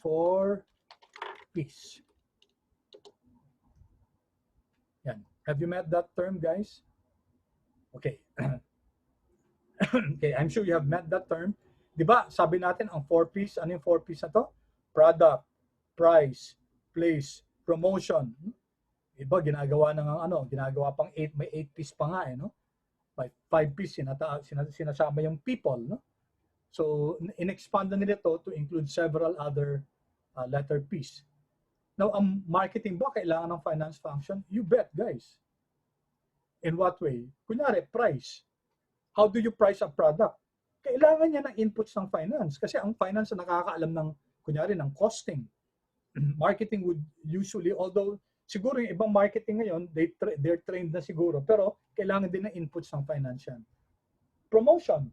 [SPEAKER 1] 4Ps. Yan. Have you met that term, guys? Okay. Okay, I'm sure you have met that term. Di ba, sabi natin ang 4Ps, ano yung 4Ps na to? Product, price, place, promotion. Iba, ginagawa ginagawa pang 8, may 8Ps pa nga no? May 5Ps, sinasama yung people, no? So, in-expand na nila to include several other letter Ps. Now, ang marketing ba kailangan ng finance function? You bet, guys. In what way? Kunyari, price. How do you price a product? Kailangan niya ng inputs ng finance kasi ang finance na nakakaalam ng, kunyari, ng costing. Marketing would usually, although siguro yung ibang marketing ngayon, they're trained na siguro, pero kailangan din ng inputs ng finance yan. Promotion.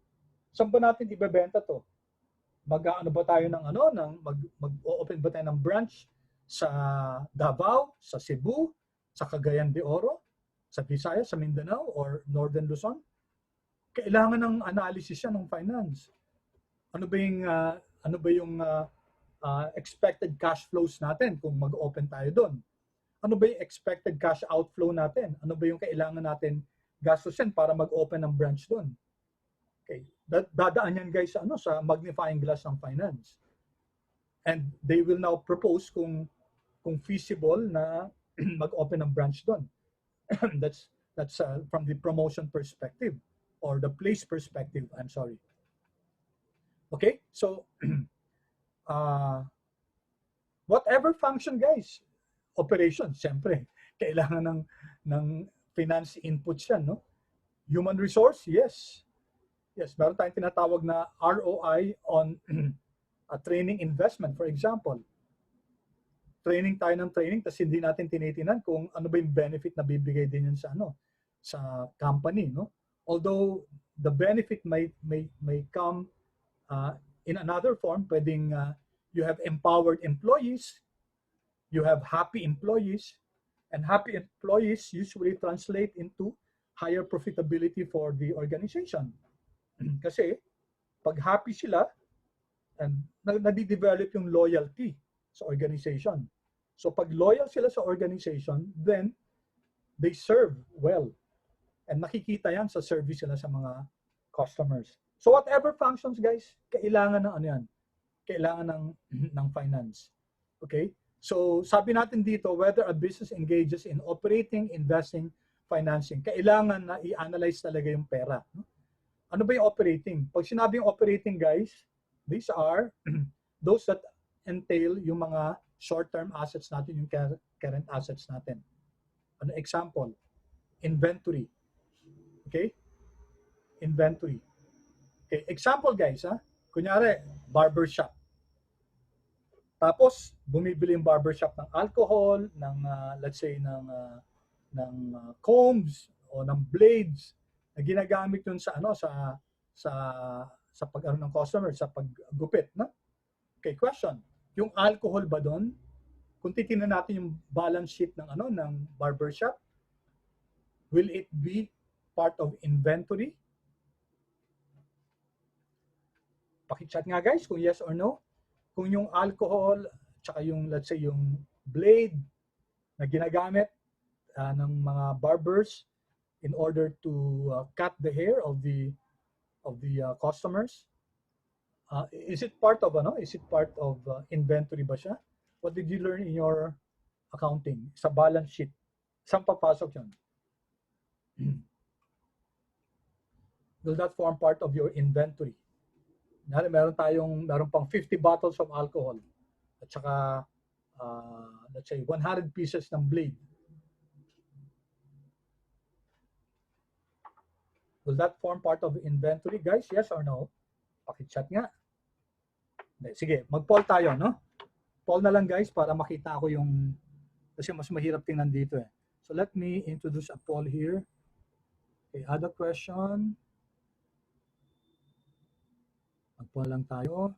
[SPEAKER 1] Saan ba natin ibebenta to? Mag-ano ba tayo ng mag-open ba tayo ng branch sa Davao, sa Cebu, sa Cagayan de Oro, sa Visayas, sa Mindanao, or Northern Luzon? Kailangan ng analysis yan ng finance. Ano ba yung expected cash flows natin kung mag-open tayo doon? Ano ba yung expected cash outflow natin? Ano ba yung kailangan natin gastusin para mag-open ng branch doon? Okay. Dadaan yan, guys, sa magnifying glass ng finance. And they will now propose kung feasible na mag-open ng branch doon. That's from the promotion perspective. Or the place perspective, I'm sorry. Okay, so whatever function, guys, operations, siyempre, kailangan ng finance inputs yan, no? Human resource, yes. Yes, meron tayong tinatawag na ROI on a training investment, for example. Training tayo ng training, tapos hindi natin tinitinan kung ano ba yung benefit na bibigay din yun sa company, no? Although the benefit may come in another form, pwedeng you have empowered employees, you have happy employees, and happy employees usually translate into higher profitability for the organization. Kasi pag happy sila and nadidevelop yung loyalty sa organization. So pag loyal sila sa organization, then they serve well. And nakikita yan sa service sila sa mga customers. So whatever functions guys, kailangan ng ano yan, kailangan ng ng finance. Okay? So sabi natin dito, whether a business engages in operating, investing, financing, kailangan na i-analyze talaga yung pera. Ano ba yung operating? Pag sinabi yung operating guys, these are those that entail yung mga short-term assets natin, yung current assets natin. Ano example? Inventory. Okay? Inventory. Okay, example guys, ha? Kunyari, barber shop. Tapos bumibili yung barbershop ng alcohol, ng let's say ng combs o ng blades na ginagamit yun sa ano sa sa pag-ano ng customer, sa paggupit, no? Okay, question. Yung alcohol ba doon? Kung titingnan natin yung balance sheet ng ano ng barbershop, will it be part of inventory? Paki-chat nga guys kung yes or no. Kung yung alcohol tsaka yung let's say yung blade na ginagamit ng mga barbers in order to cut the hair of the customers, is it part of ano? Is it part of inventory ba siya? What did you learn in your accounting? Sa balance sheet. Saan papasok 'yon? Will that form part of your inventory? Meron pang 50 bottles of alcohol at saka let's say 100 pieces ng blade. Will that form part of inventory, guys? Yes or no? Paki-chat nga. Sige, mag-poll tayo, no? Poll na lang, guys, para makita ko yung kasi mas mahirap tingnan dito eh. So let me introduce a poll here. Okay, other question. Mag-poll lang tayo.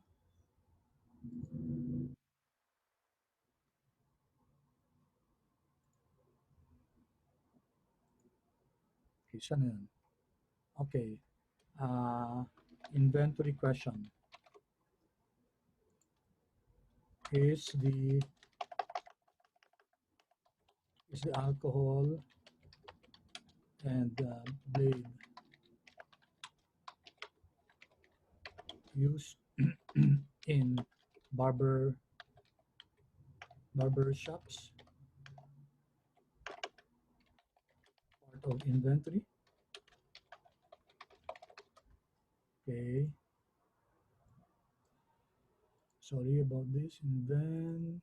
[SPEAKER 1] Okay, saan na yun? Okay. Inventory question. Is the alcohol and blade used in barber shops part of inventory? Okay. Sorry about this. Inventory.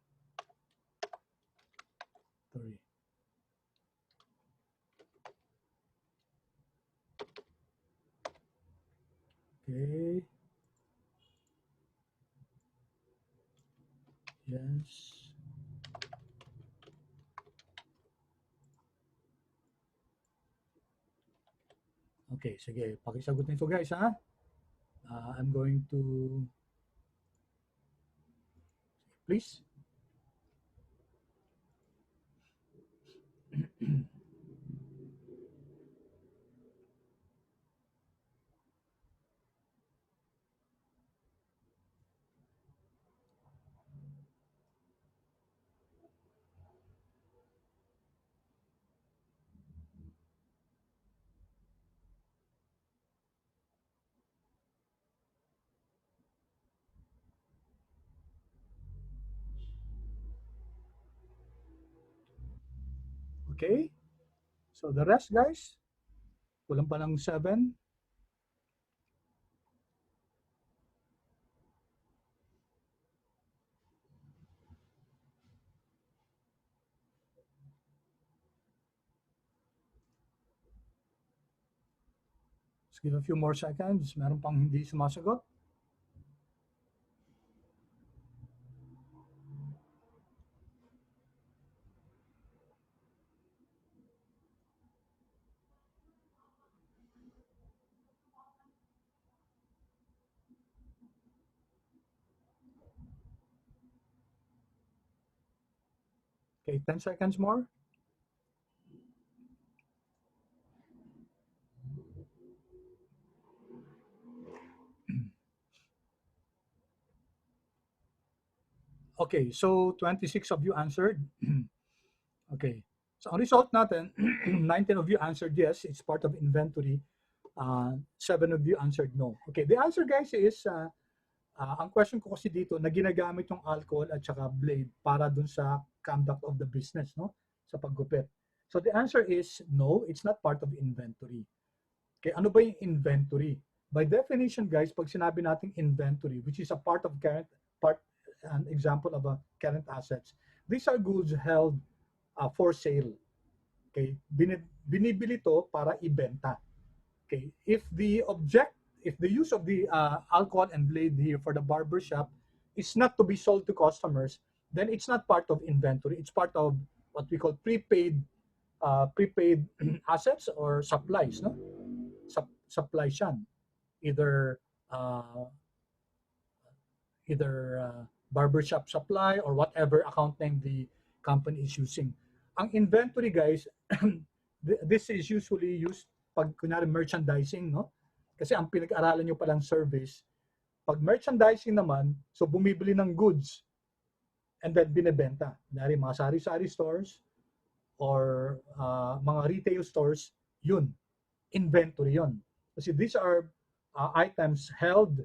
[SPEAKER 1] Okay. Yes. Okay, sige. Pakisagot nito guys, ha? I'm going to... Please. Okay. So the rest guys, kulang pa ng 7. Let's give a few more seconds. Meron pang hindi sumasagot. Okay, 10 seconds more. Okay, so 26 of you answered. Okay. So ang result natin, 19 of you answered yes, it's part of inventory. 7 of you answered no. Okay, the answer guys is, ang question ko kasi dito, na ginagamit yung alcohol at saka blade para dun sa conduct of the business, no? Sa paggupit. So the answer is no, it's not part of inventory. Okay, ano ba yung inventory? By definition guys, pag sinabi nating inventory, which is a part of an example of a current assets, these are goods held for sale. Okay, binibili to para ibenta. Okay, if the use of the alcohol and blade here for the barber shop is not to be sold to customers, then it's not part of inventory. It's part of what we call prepaid assets or supplies, no? Supplies yan. Either uh, barbershop supply or whatever account name the company is using. Ang inventory guys, this is usually used pag kunyari merchandising, no? Kasi ang pinag-aralan nyo palang service, pag merchandising naman, so bumibili ng goods and then binebenta. Kunyari mga sari-sari stores or mga retail stores, yun. Inventory yun. Kasi these are items held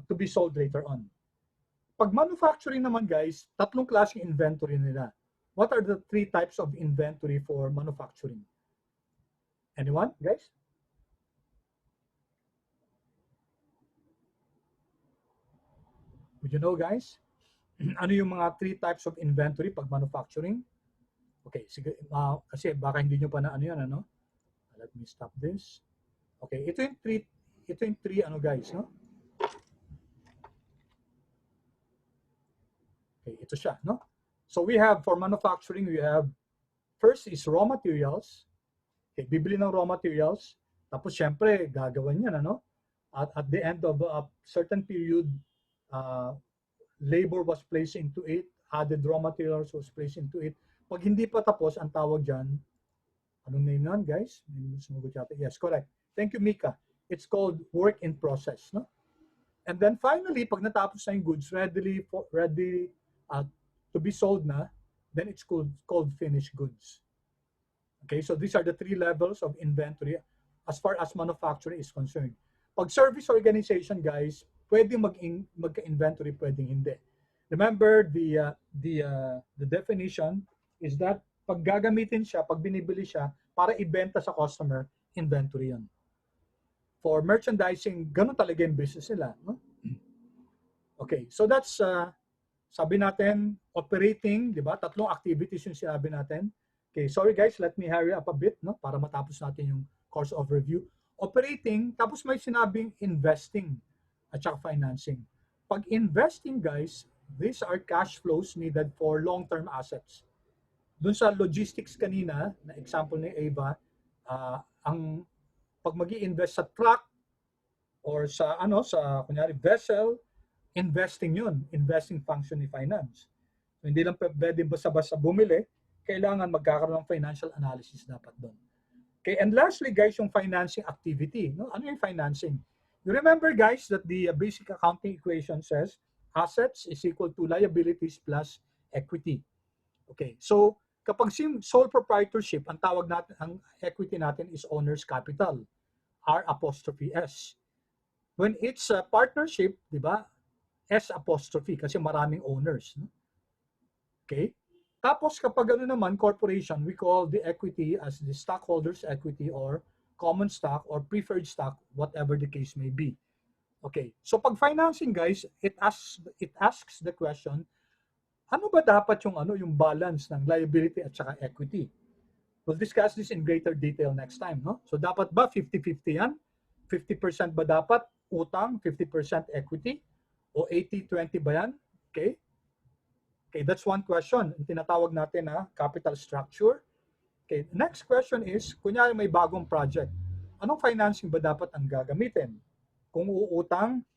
[SPEAKER 1] to be sold later on. Pag manufacturing naman guys, tatlong klaseng inventory nila. What are the 3 types of inventory for manufacturing? Anyone, guys? Would you know, guys? Ano yung mga 3 types of inventory pag manufacturing? Okay, sige, kasi baka hindi nyo pa na ano yan, ano? Let me stop this. Okay, ito yung 3 ano guys, no? Okay, ito siya, no? So we have, for manufacturing, we have, first is raw materials. Okay, bibili ng raw materials. Tapos syempre, gagawin yan, ano? At the end of a certain period, labor was placed into it, added raw materials was placed into it. Pag hindi pa tapos, ang tawag dyan, anong name yan, guys? Yes, correct. Thank you, Mika. It's called work in process, no? And then finally, pag natapos na yung goods, ready to be sold na, then it's called finished goods. Okay, so these are the 3 levels of inventory as far as manufacturing is concerned. Pag service organization, guys, pwedeng magka-inventory, pwedeng hindi. Remember, the definition is that pag gagamitin siya, pag binibili siya, para ibenta sa customer, inventory yun. For merchandising, ganun talaga yung business nila. No? Okay, so that's, sabi natin, operating, di ba? 3 activities yung sinabi natin. Okay, sorry guys, let me hurry up a bit, no? Para matapos natin yung course overview. Operating, tapos may sinabing investing at saka financing. Pag investing guys, these are cash flows needed for long-term assets. Doon sa logistics kanina, na example ni Ava, ang pag mag-i-invest sa truck or sa kunyari vessel, investing yun. Investing function ni finance. So, hindi lang pwede basta-basta bumili, kailangan magkakaroon ng financial analysis dapat doon. Okay, and lastly guys, yung financing activity. No? Ano yung financing? You remember guys that the basic accounting equation says assets is equal to liabilities plus equity. Okay, so kapag sole proprietorship, ang tawag natin, ang equity natin is owner's capital, R'(S). When it's a partnership, di ba, S' kasi maraming owners. No? Okay? Tapos kapag ano naman, corporation, we call the equity as the stockholders' equity or common stock or preferred stock, whatever the case may be. Okay, so pag financing guys, it asks the question, ano ba dapat yung balance ng liability at saka equity? We'll discuss this in greater detail next time, no? So dapat ba 50-50 yan? 50% ba dapat utang, 50% equity? O 80-20 ba yan? Okay? Okay, that's one question. Yung tinatawag natin na capital structure. Okay, next question is, kunyari may bagong project. Anong financing ba dapat ang gagamitin? Kung uutang,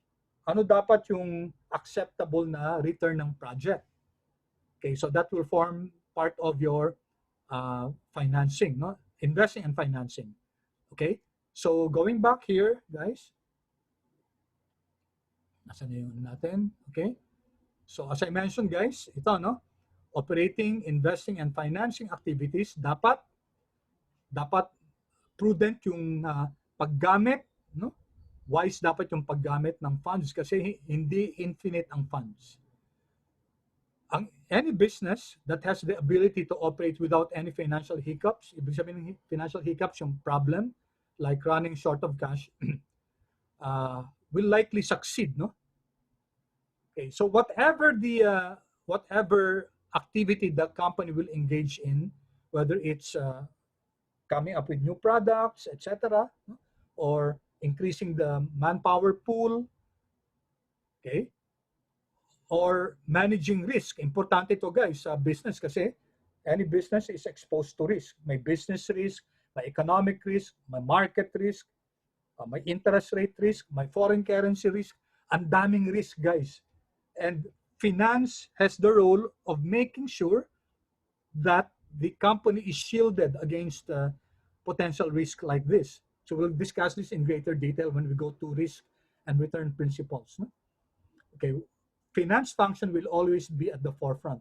[SPEAKER 1] ano dapat yung acceptable na return ng project? Okay, so that will form part of your financing, no? Investing and financing. Okay, so going back here, guys. Nasaan na yung natin? Okay. So as I mentioned guys, ito no, operating, investing, and financing activities, dapat prudent yung paggamit, no? Wise dapat yung paggamit ng funds kasi hindi infinite ang funds. Any business that has the ability to operate without any financial hiccups, ibig sabihin ng financial hiccups yung problem, like running short of cash, will likely succeed, no? Okay, so whatever activity the company will engage in, whether it's coming up with new products, etc., or increasing the manpower pool, okay, or managing risk. Importante to guys sa business kasi any business is exposed to risk. May business risk, may economic risk, may market risk, may interest rate risk, may foreign currency risk. Ang daming risk guys. And finance has the role of making sure that the company is shielded against potential risk like this. So we'll discuss this in greater detail when we go to risk and return principles. No? Okay, finance function will always be at the forefront.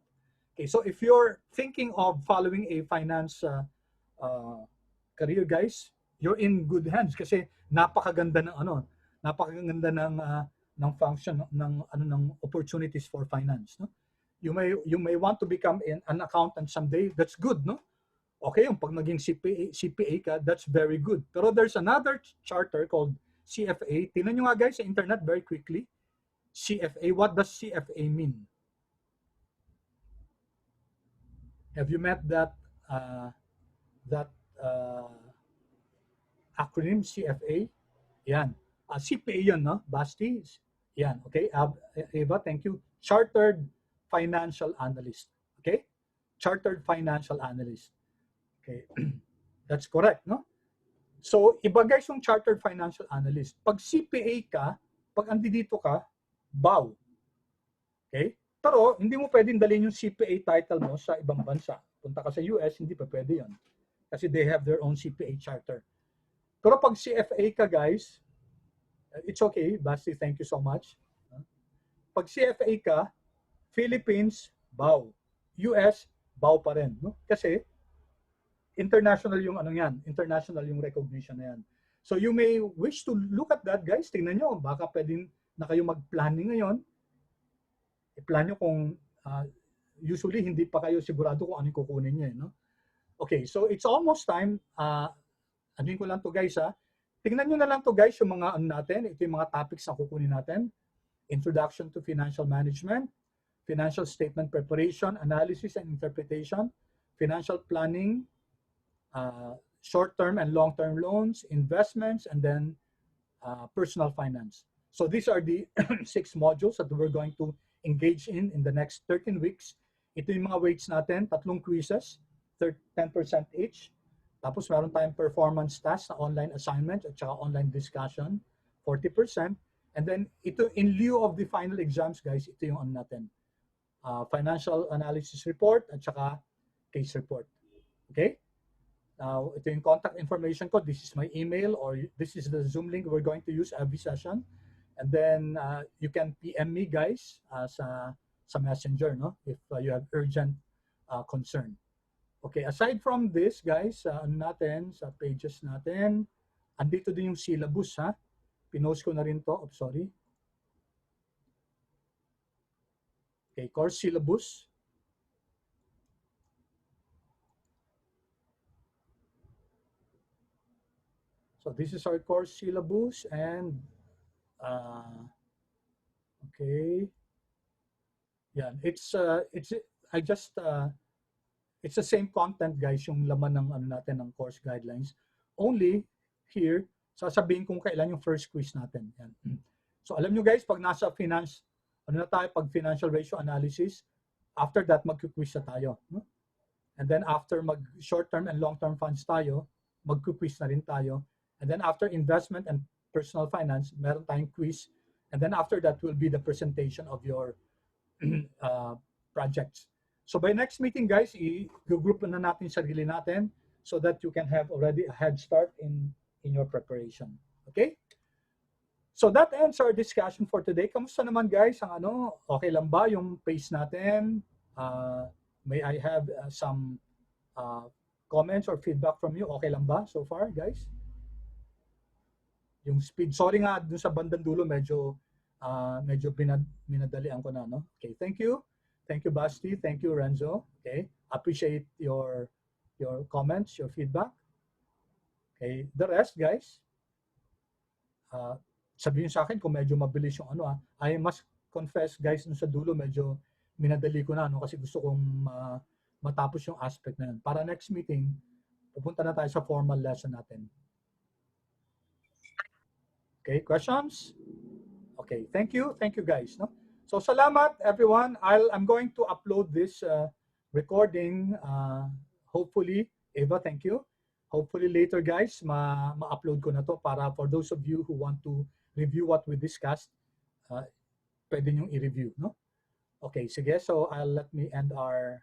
[SPEAKER 1] Okay, so if you're thinking of following a finance career, guys, you're in good hands kasi napakaganda ng function ng opportunities for finance, no? You may want to become an accountant someday. That's good, no? Okay, yung pag naging CPA ka, that's very good. Pero there's another charter called CFA. Tingnan nyo nga guys sa internet very quickly. CFA, what does CFA mean? Have you met that acronym CFA? Yan. CPA yun, no? Basti. Yan, okay. Eva, thank you. Chartered Financial Analyst. Okay? Chartered Financial Analyst. Okay. That's correct, no? So, iba guys yung Chartered Financial Analyst. Pag CPA ka, pag andi dito ka, BAW. Okay? Pero, hindi mo pwedeng dalhin yung CPA title mo sa ibang bansa. Punta ka sa US, hindi pa pwede yun. Kasi they have their own CPA charter. Pero pag CFA ka guys, it's okay. Basti, thank you so much. Pag CFA ka, Philippines, BAW. US, BAW pa rin. No? Kasi, international yung international yung recognition na yan. So you may wish to look at that guys, tingnan nyo, baka pwedeng na kayo mag-planning ngayon, i-plan nyo kung usually hindi pa kayo sigurado kung ano yung kukunin nyo, no? Okay, so it's almost time, anuin ko lang to guys tingnan nyo na lang to guys yung mga natin, ito yung mga topics na kukunin natin, Introduction to Financial Management, Financial Statement Preparation, Analysis and Interpretation, Financial Planning, short-term and long-term loans, investments, and then personal finance. So these are the 6 modules that we're going to engage in the next 13 weeks. Ito yung mga weights natin, 3 quizzes, 10% each. Tapos meron tayong performance task na online assignment at saka online discussion, 40%. And then ito in lieu of the final exams, guys, ito yung natin. Financial analysis report at saka case report. Okay? Now, ito yung contact information ko. This is my email or this is the Zoom link we're going to use every session. And then you can PM me guys sa messenger, no? If you have urgent concern. Okay, aside from this guys, natin sa pages natin, andito din yung syllabus ha. Pinost ko na rin to. Oh, sorry. Okay, course syllabus. So this is our course syllabus and okay. Yeah, it's it's the same content guys yung laman ng natin ng course guidelines. Only here sasabihin kung kailan yung first quiz natin. Yan. So alam nyo guys, pag nasa finance, pag financial ratio analysis, after that mag-quiz na tayo. No? And then after mag short-term and long-term funds tayo, mag-quiz na rin tayo. And then after investment and personal finance, meron tayong quiz. And then after that will be the presentation of your projects. So by next meeting guys, i-group na natin sarili natin so that you can have already a head start in your preparation. Okay? So that ends our discussion for today. Kamusta naman guys ang ano? Okay lang ba yung pace natin? May I have some comments or feedback from you? Okay lang ba so far guys? Yung speed, sorry nga dun sa bandang dulo medyo minadalian ko na, no? Okay, thank you. Thank you Basti, thank you Renzo. Okay, appreciate your comments, your feedback. Okay, the rest guys, sabihin sa akin kung medyo mabilis yung ano. I must confess guys, dun sa dulo medyo minadali ko na, no, kasi gusto kong matapos yung aspect na yun. Para next meeting, pupunta na tayo sa formal lesson natin. Okay, questions? Okay, thank you guys, no? So salamat everyone. I'm going to upload this recording hopefully. Eva, thank you. Hopefully later guys, ma-upload ko na to para for those of you who want to review what we discussed, pwede nyo i-review, no? Okay, sige. So let me end our